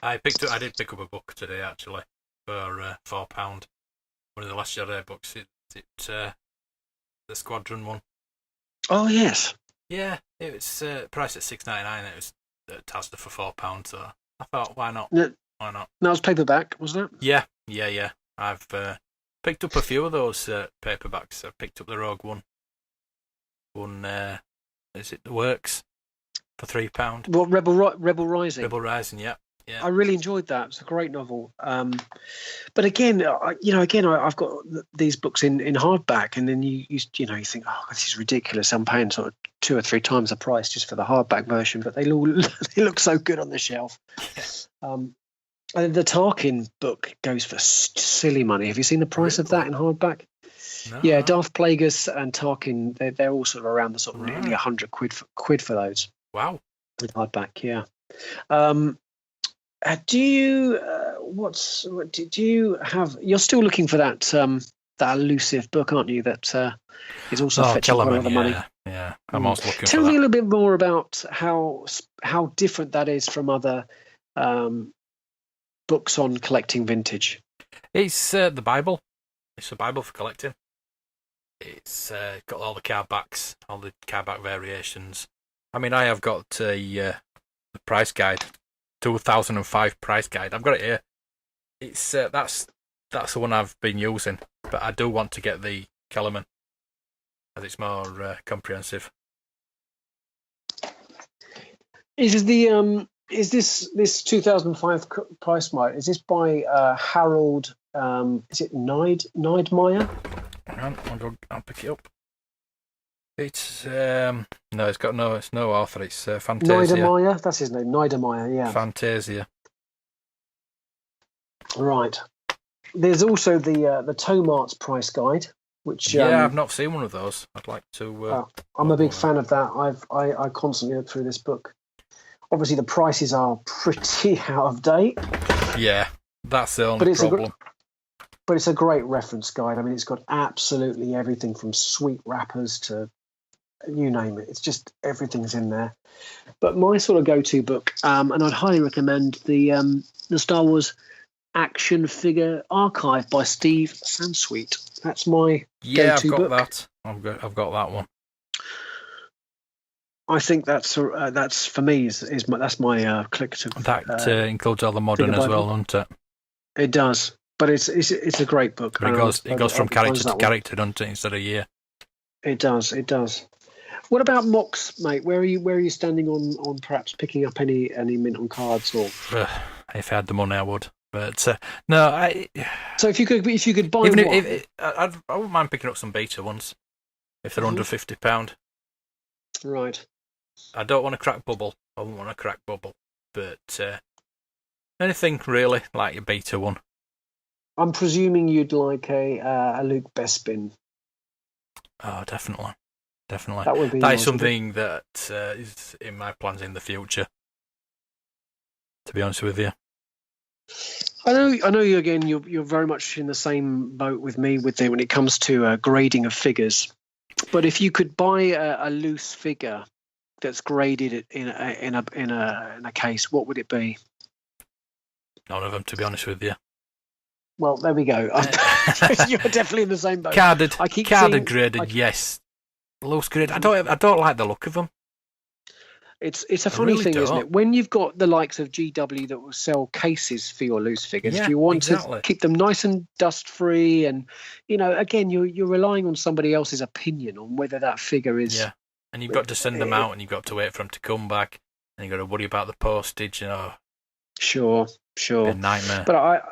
I did pick up a book today, actually, for £4. One of the Last Jedi books. It's the Squadron one. Oh yes. Yeah, it was priced at $6.99. It was Tasda for £4. So I thought, why not? Yeah. Why not? That was paperback, wasn't it? Yeah. I've picked up a few of those paperbacks. I picked up the Rogue One. Is it The Works? For £3. Well, Rebel Rising. Rebel Rising, yeah. I really enjoyed that. It's a great novel. But again, I've got these books in hardback, and then you think, oh, this is ridiculous. I'm paying sort of 2 or 3 times the price just for the hardback version, but they look so good on the shelf. And the Tarkin book goes for silly money. Have you seen the price of that in hardback? No. Yeah, Darth Plagueis and Tarkin, they're all sort of around the sort of nearly 100 quid for those. Wow. With hardback, yeah. Do you have? You're still looking for that elusive book, aren't you? That is also fetching a lot of money. Yeah, I'm also looking. Tell me a little bit more about how different that is from other books on collecting vintage. It's the Bible. It's a Bible for collecting. It's got all the card backs, all the card back variations. I mean, I have got the price guide. 2005 price guide. I've got it here. It's that's the one I've been using, but I do want to get the Kellerman as it's more comprehensive. Is this 2005 price guide? Is this by Harold? Is it Neidmeyer? Hang on, I'll pick it up. It's it's no author. It's Fantasia. Niedermeyer, that's his name. Niedermeyer, yeah. Fantasia. Right. There's also the Tomart's price guide, which I've not seen one of those. I'd like to. I'm a big fan of that. I constantly look through this book. Obviously, the prices are pretty out of date. Yeah, that's the only problem. But it's a great reference guide. I mean, it's got absolutely everything from sweet wrappers to you name it. It's just everything's in there. But my sort of go-to book, and I'd highly recommend the Star Wars Action Figure Archive by Steve Sansweet. That's my I've go-to got book. that. I've got that one. I think that's for me that's my collective. That includes all the modern as well, doesn't it? It does, but it's a great book. But it goes from character to character, doesn't it, instead of year. It does. What about mocks, mate? Where are you standing on perhaps picking up any mint on cards or? If I had the money, I would. But no, So if you could buy even one, I wouldn't mind picking up some beta ones if they're under £50. right? I don't want to crack bubble. I wouldn't want to crack bubble, but anything really like your beta one. I'm presuming you'd like a Luke Bespin. Oh, definitely. That would be that is something that is in my plans in the future. To be honest with you, I know you again. You're very much in the same boat with me when it comes to grading of figures. But if you could buy a loose figure that's graded in a case, what would it be? none of them, to be honest with you. Well, there we go. You're definitely in the same boat. Carded graded, yes. Loose graded. I don't like the look of them. It's a funny thing, isn't it? When you've got the likes of GW that will sell cases for your loose figures, if you want to keep them nice and dust free, and again, you're relying on somebody else's opinion on whether that figure is. Yeah, and you've got to send them out, and you've got to wait for them to come back, and you've got to worry about the postage. Sure. A nightmare. I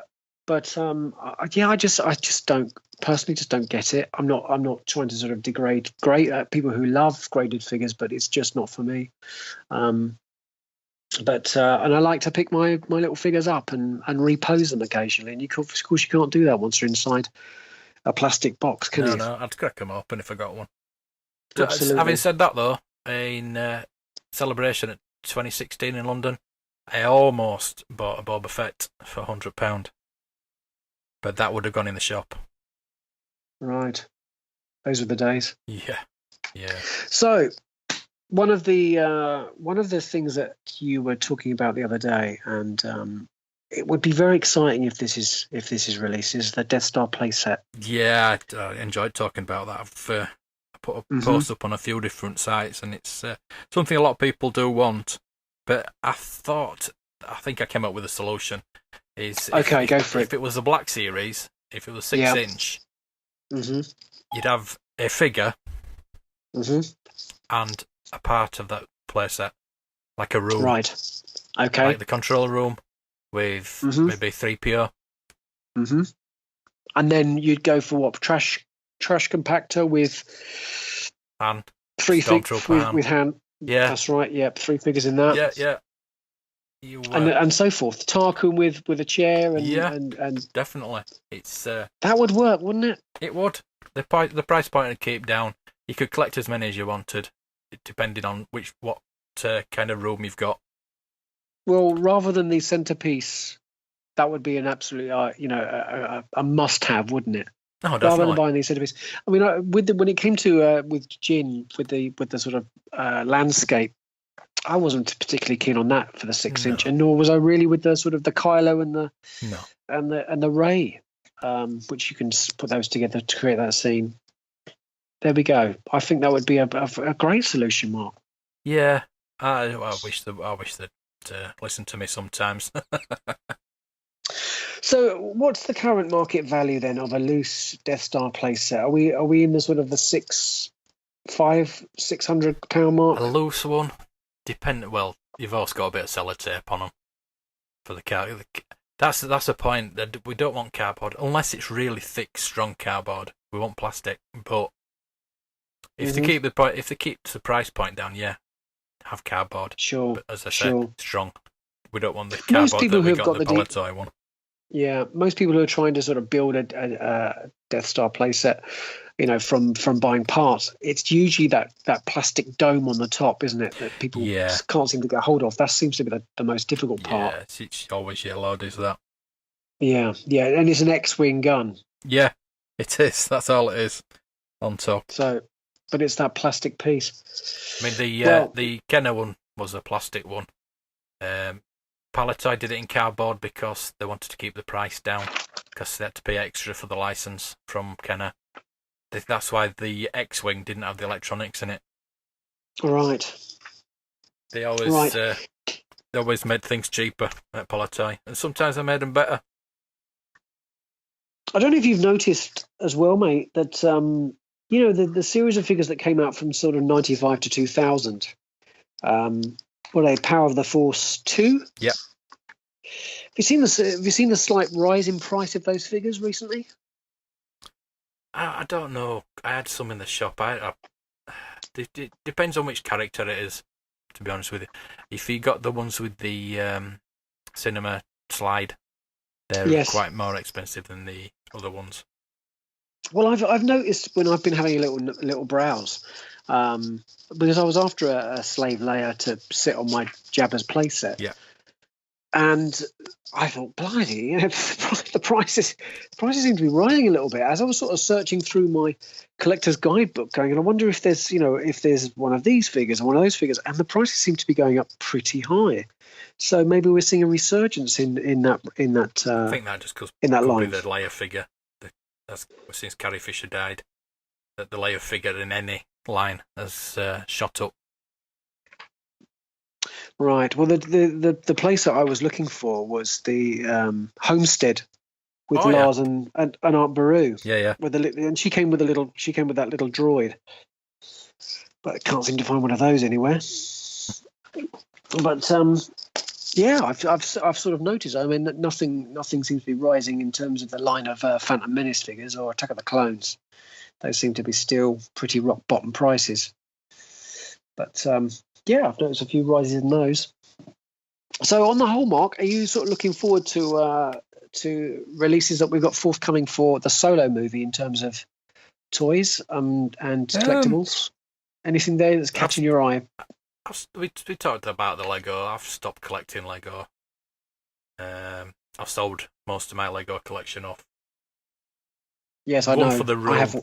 just don't get it. I'm not trying to sort of degrade people who love graded figures, but it's just not for me. And I like to pick my little figures up and repose them occasionally. And of course you can't do that once you're inside a plastic box, can you? No, I'd crack them open if I got one. Absolutely. Having said that, though, in Celebration at 2016 in London, I almost bought a Boba Fett for £100. But that would have gone in the shop. Right. Those were the days. Yeah. So one of the things that you were talking about the other day, and it would be very exciting if this is released, is the Death Star playset. Yeah, I enjoyed talking about that. I've put a post up on a few different sites, and it's something a lot of people do want. But I think I came up with a solution. Go for it. If it was the Black Series, if it was 6-inch, you'd have a figure and a part of that playset, like a room. Right. Okay. Like the control room with maybe 3PO. And then you'd go for what? Trash compactor with Han. 3 figures with Han. Yeah. That's right. Yeah, 3 figures in that. Yeah. And so forth. Tarkin with a chair and definitely. It's that would work, wouldn't it? It would. The price point would keep down. You could collect as many as you wanted, depending on what kind of room you've got. Well, rather than the centerpiece, that would be an absolute a must-have, wouldn't it? Oh, definitely. Rather than buying these centerpiece. I mean, when it came to with Jin with the sort of landscape, I wasn't particularly keen on that for the 6-inch, and nor was I really with the sort of the Kylo and the Rey, which you can put those together to create that scene. There we go. I think that would be a great solution, Mark. Yeah, I wish they'd listen to me sometimes. So, what's the current market value then of a loose Death Star playset? Are we in the sort of the £600 mark? A loose one. Well, you've also got a bit of sellotape on them for the car. That's the point. That we don't want cardboard unless it's really thick, strong cardboard. We want plastic. But if they keep the price point down, have cardboard. Sure. But as I said, strong. We don't want the cardboard that we got the Palatoy one. Yeah, most people who are trying to sort of build a Death Star playset, from buying parts, it's usually that plastic dome on the top, isn't it? That people can't seem to get hold of. That seems to be the most difficult part. Yeah, it's always yellowed, is that? Yeah, and it's an X-wing gun. Yeah, it is. That's all it is on top. So, but it's that plastic piece. I mean, the Kenner one was a plastic one. Palatine did it in cardboard because they wanted to keep the price down because they had to pay extra for the license from Kenner. That's why the X-Wing didn't have the electronics in it. Right. They always made things cheaper at Palatine, and sometimes they made them better. I don't know if you've noticed as well, mate, that the series of figures that came out from sort of 95 to 2000. Were they Power of the Force 2? Yeah. Have you seen the slight rise in price of those figures recently? I don't know. I had some in the shop. It depends on which character it is, to be honest with you. If you got the ones with the cinema slide, they're quite more expensive than the other ones. Well, I've noticed when I've been having a little browse, because I was after a slave Leia to sit on my Jabba's playset. Yeah. And I thought, blimey, the prices seem to be rising a little bit. As I was sort of searching through my collector's guidebook, going, and I wonder if there's one of these figures or one of those figures, and the prices seem to be going up pretty high. So maybe we're seeing a resurgence in that. I think that just because in that line, the Leia figure, since Carrie Fisher died, that the Leia figure in any line has shot up. Right. Well, the place that I was looking for was the homestead with Lars and Aunt Beru. Yeah. And she came with that little droid, but I can't seem to find one of those anywhere. But I've sort of noticed. I mean, nothing seems to be rising in terms of the line of Phantom Menace figures or Attack of the Clones. Those seem to be still pretty rock bottom prices. But I've noticed a few rises in those. So on the whole, Mark, are you sort of looking forward to releases that we've got forthcoming for the Solo movie in terms of toys and collectibles? Anything there that's catching your eye? We talked about the Lego. I've stopped collecting Lego. I've sold most of my Lego collection off. Yes, I know. One for the room.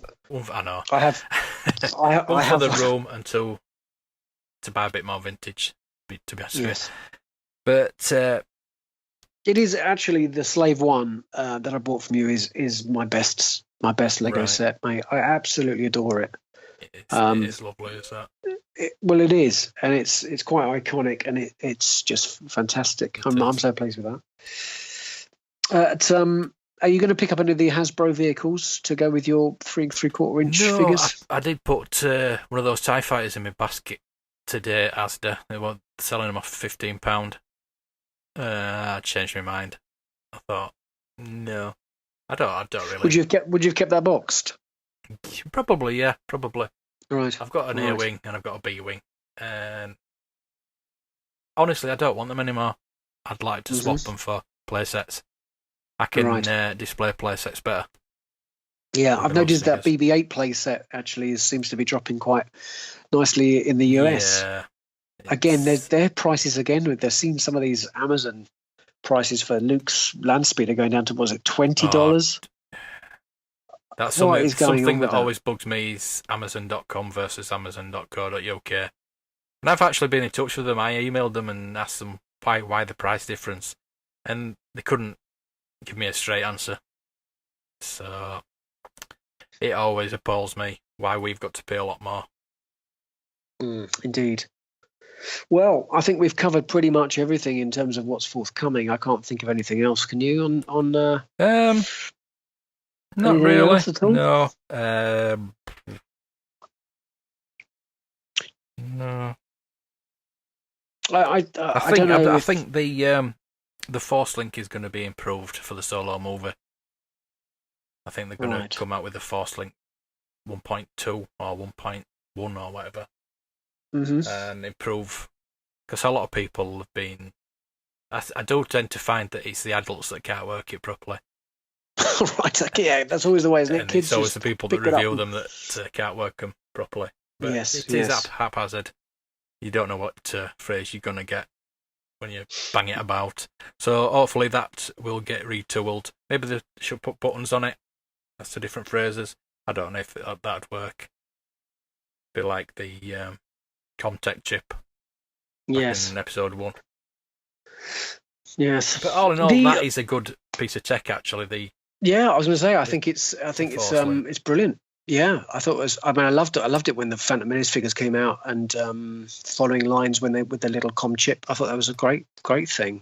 I know. I have. One for the room and two to buy a bit more vintage, to be honest with you. But it is actually the Slave One that I bought from you is my best Lego set, mate. I absolutely adore it. It is lovely, is that? It is, and it's quite iconic, and it's just fantastic. I'm so pleased with that. Are you going to pick up any of the Hasbro vehicles to go with your 3 3/4 inch figures? I did put one of those TIE fighters in my basket today at Asda. They were selling them off for £15. I changed my mind. I thought, no, I don't really. Would you have kept that boxed? Probably, yeah, probably. Right. I've got an A wing and I've got a B wing, and honestly, I don't want them anymore. I'd like to swap them for playsets. I can display playsets better. Yeah, I've noticed that BB-8 playset actually seems to be dropping quite nicely in the US. Yeah. Again, their prices again. They've seen some of these Amazon prices for Luke's land speeder going down to, was it $20? That's something that always bugs me is Amazon.com versus Amazon.co.uk. And I've actually been in touch with them. I emailed them and asked them why the price difference, and they couldn't give me a straight answer. So it always appalls me why we've got to pay a lot more. Indeed. Well, I think we've covered pretty much everything in terms of what's forthcoming. I can't think of anything else. Can you? Not really. No. No. I don't know. I think the Force Link is going to be improved for the Solo movie. I think they're going to come out with the Force Link 1.2 or 1.1 or whatever, and improve, because a lot of people have been. I do tend to find that it's the adults that can't work it properly. Right, okay, yeah, that's always the way, isn't it? And Kids it's always the people that review them that can't work them properly. But it is haphazard. You don't know what phrase you're going to get when you bang it about. So hopefully that will get retooled. Maybe they should put buttons on it. That's the different phrases. I don't know if that'd work. Be like the Comtech chip back Yes. in episode 1. Yes. But all in all, that is a good piece of tech, actually. Yeah, I was going to say, I think it's brilliant. Yeah, I thought it was. I mean, I loved it. I loved it when the Phantom Menace figures came out, and following lines with the little com chip. I thought that was a great thing.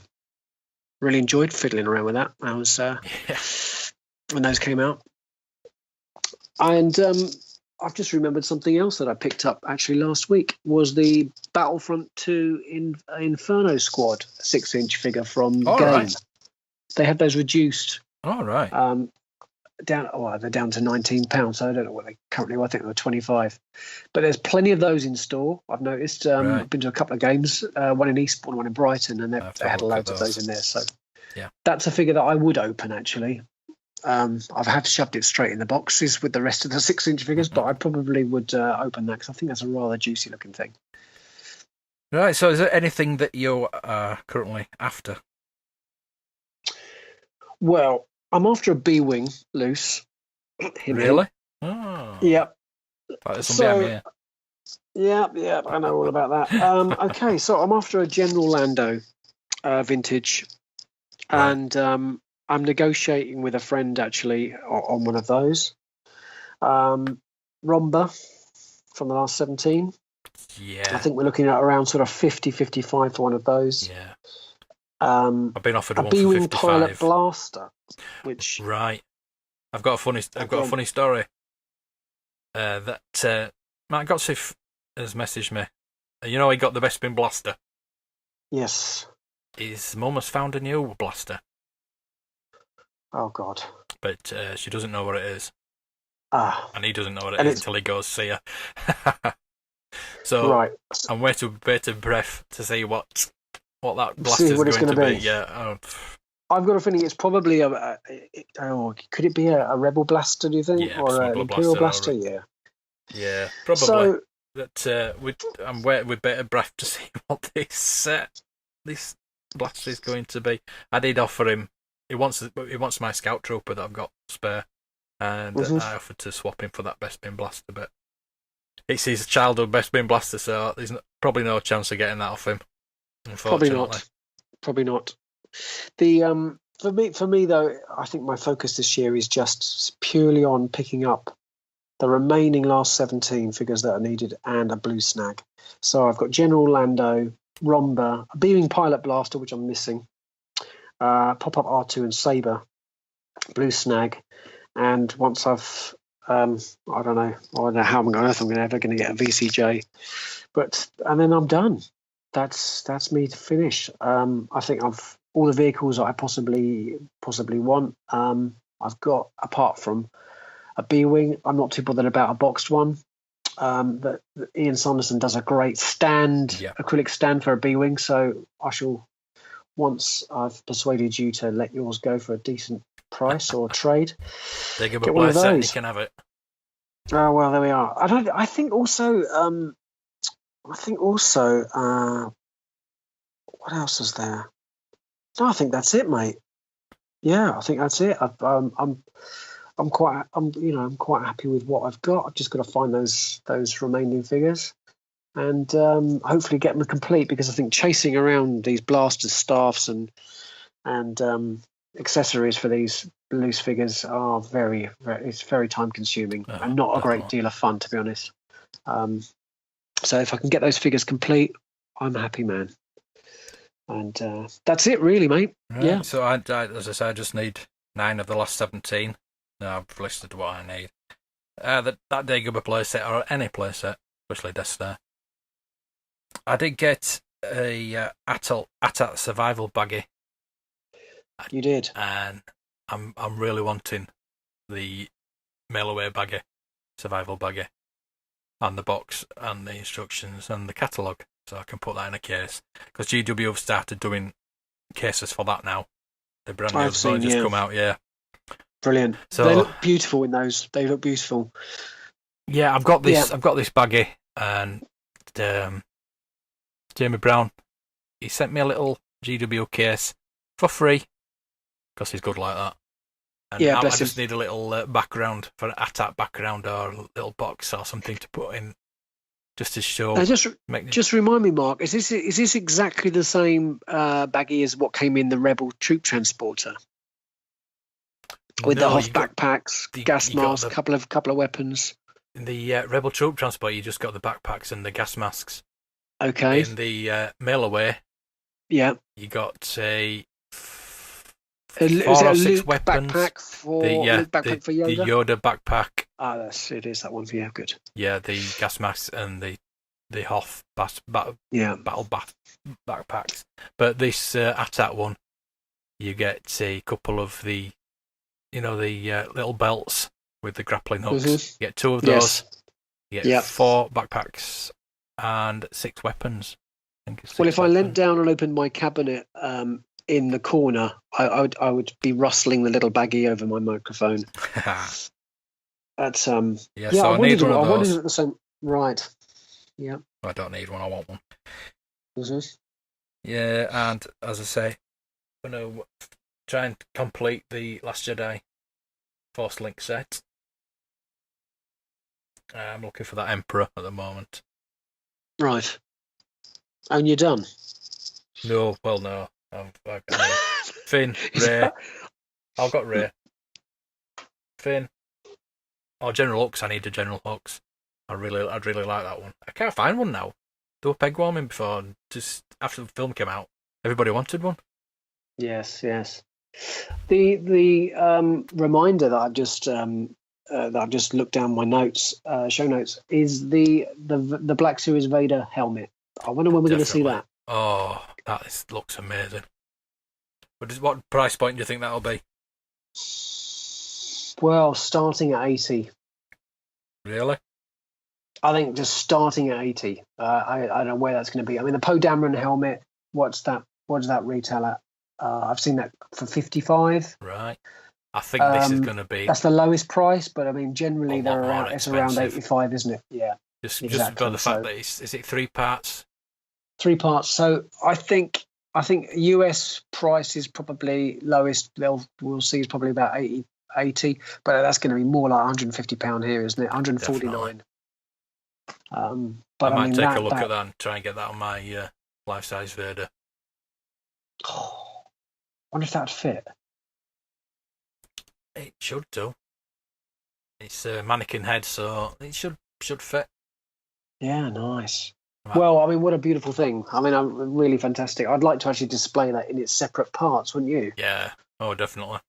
Really enjoyed fiddling around with that. I was when those came out, and I've just remembered something else that I picked up actually last week was the Battlefront 2 Inferno Squad 6-inch figure from Game. Right. They had those reduced. All right. They're down to £19, so I don't know what they currently were. I think they were 25. But there's plenty of those in store. I've noticed. Right. I've been to a couple of games, one in Eastbourne, one in Brighton, and they had loads of those in there. So that's a figure that I would open actually. I've had shoved it straight in the boxes with the rest of the 6-inch figures, but I probably would open that because I think that's a rather juicy looking thing. Right. So, is there anything that you're currently after? Well, I'm after a B-wing loose. Really? Oh. Yep. Here. Yeah, I know all about that. Okay, so I'm after a General Lando vintage, Right. and I'm negotiating with a friend actually on one of those. Romba from the last 17. Yeah. I think we're looking at around sort of 50, 55 for one of those. Yeah. I've been offered a one for B-wing 55. pilot blaster, which Right. I've got a funny story. That Matt Gotsif has messaged me. You know, he got the Bespin blaster. yes. His mum has found a new blaster, Oh God. but she doesn't know what it is, Ah. and he doesn't know what it And is it's- until he goes see her. So Right. I'm waiting bated breath to see what that See blaster is what it's going to gonna be. be. Yeah. I've got a feeling it's probably could it be a Rebel blaster, do you think? Yeah, or an smuggler Imperial blaster, blaster? Yeah. Yeah, probably. So, That I'm waiting with bated breath to see what this blaster is going to be. I did offer him. He wants my Scout Trooper that I've got spare, and I offered to swap him for that Bespin blaster, but it's his childhood Bespin blaster, so there's probably no chance of getting that off him. Unfortunately. Probably not. The for me though, I think my focus this year is just purely on picking up the remaining last 17 figures that are needed and a blue snag. So I've got General Lando, Romba, a beaming pilot blaster, which I'm missing, pop-up R2 and Saber, blue snag, and once I've I don't know how I'm ever going to get a VCJ, and then I'm done. That's me to finish. I think I've all the vehicles that I possibly want. I've got, apart from a B-wing, I'm not too bothered about a boxed one. That Ian Sanderson does a great acrylic stand for a B-wing. So I shall, once I've persuaded you to let yours go for a decent price or trade, They give a get one of play set and you those. can have it. Oh well, there we are. I think also. What else is there? No, I think that's it, mate. Yeah, I think that's it. I'm quite happy with what I've got. I've just got to find those remaining figures, and hopefully get them complete. Because I think chasing around these blasters, staffs, and accessories for these loose figures are very, it's very time consuming and not a great deal of fun, to be honest. So if I can get those figures complete, I'm a happy man. And that's it, really, mate. Right. Yeah. So I, as I said, I just need 9 of the last 17. Now I've listed what I need. That Dagobah playset or any playset, especially Death Star. I did get a AT-AT survival baggie. You did. And I'm really wanting the mail away baggie, survival baggie, and the box and the instructions and the catalogue, so I can put that in a case. Because GW have started doing cases for that now. The brand new has just come out, yeah. Brilliant. So they look beautiful in those. They look beautiful. Yeah, I've got this. Yeah. I've got this baggie, and Jamie Brown, he sent me a little GW case for free because he's good like that. And I just need a little background for an AT-AT background or a little box or something to put in just to show. Now, just remind me, Mark, is this exactly the same baggie as what came in the Rebel troop transporter? With the Hoth backpacks, gas masks, couple of weapons. In the Rebel troop transport, you just got the backpacks and the gas masks. Okay. In the mail away, yeah, you got a 4 or 6 weapons. Backpack for backpack for Yoda. The Yoda backpack. It is that one. Yeah, good. Yeah, the gas masks and the Hoth battle backpacks. But this AT-AT one, you get a couple of the, little belts with the grappling hooks. Mm-hmm. You get 2 of those. Yes. You get 4 backpacks and 6 weapons. If I leant down and opened my cabinet in the corner, I would be rustling the little baggie over my microphone. That's So I need one of those. I wanted it the same. Right. Yeah. I don't need one. I want one. Mm-hmm. Yeah, and as I say, I'm going to try and complete the Last Jedi Force Link set. I'm looking for that Emperor at the moment. Right. And you're done? No, no. I've got Finn, Rey. I've got Rey. Finn. Oh, General Hux. I need a General Hux. I'd really like that one. I can't find one now. They were peg warming before, and just after the film came out, everybody wanted one. Yes. The reminder that I've just looked down my notes, show notes, is the Black Series Vader helmet. I wonder when we're going to see that. Oh, looks amazing. What price point do you think that'll be? Well, starting at 80. Really? I think just starting at 80. I don't know where that's going to be. I mean, the Poe Dameron helmet, what does that retail at? I've seen that for 55. Right. I think this is going to be... That's the lowest price, but I mean, generally it's around 85, isn't it? Yeah. Just by the fact that is it 3 parts? 3 parts. So I think US price is probably lowest we'll see is probably about 80, but that's going to be more like £150 here, isn't it? 149. But I might take a look at that and try and get that on my life-size Vader. Oh, I wonder if that'd fit. It should do. It's a mannequin head, so it should fit. Yeah, nice. Right. Well, I mean, what a beautiful thing. I mean, really fantastic. I'd like to actually display that in its separate parts, wouldn't you? Yeah. Oh, definitely. I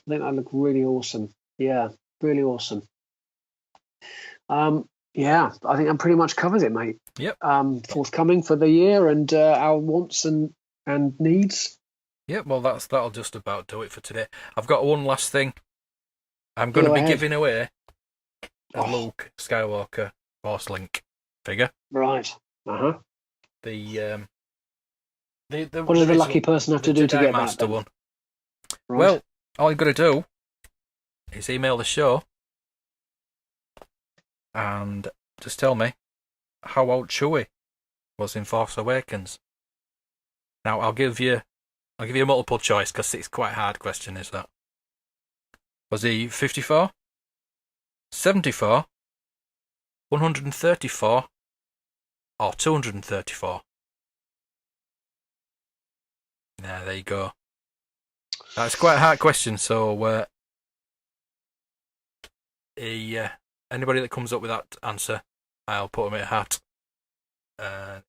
think that'd look really awesome. Yeah, really awesome. Yeah, I think that pretty much covers it, mate. Yep. Forthcoming for the year and our wants and needs. Yep, well, that'll just about do it for today. I've got one last thing. I'm going to be giving away a Luke Skywalker Force Link figure. Right. Uh-huh. The what does the lucky person have to do to get Master that? One. Right. Well, all you've got to do is email the show and just tell me how old Chewie was in Force Awakens. Now, I'll give you a multiple choice because it's quite a hard question, is that? Was he 54, 74, 134, or 234? Yeah, there you go. That's quite a hard question, so anybody that comes up with that answer, I'll put them in a hat. You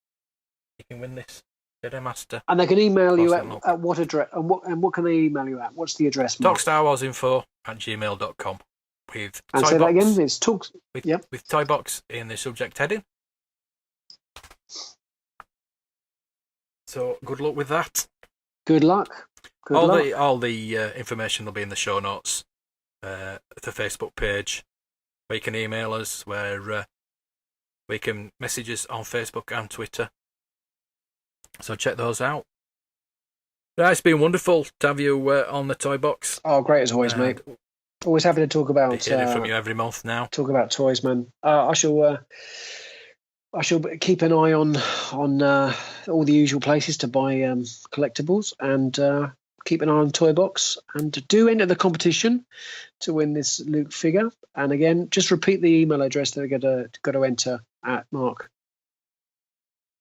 can win this Jedi Master. And they can email you at what address? And what can they email you at? What's the address? TalkStarWarsInfo@gmail.com with and ToyBox. Say that again. It's talks. With ToyBox in the subject heading. So good luck with that. Good luck. All the information will be in the show notes, the Facebook page, where you can email us, where we can message us on Facebook and Twitter. So check those out. Yeah, it's been wonderful to have you on the Toy Box. Oh, great as always, mate. Always happy to talk about. Hearing from you every month now. Talk about toys, man. I shall keep an eye on all the usual places to buy collectibles, and keep an eye on Toy Box, and do enter the competition to win this Luke figure. And again, just repeat the email address that they're got to enter, at, Mark?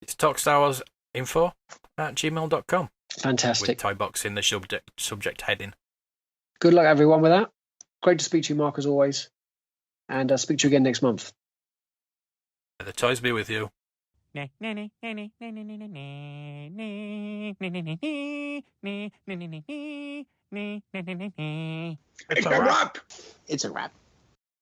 It's talkstarwarsinfo@gmail.com. Fantastic. With ToyBox in the subject heading. Good luck, everyone, with that. Great to speak to you, Mark, as always. And I'll speak to you again next month. May the toys be with you. It's a wrap. It's a wrap.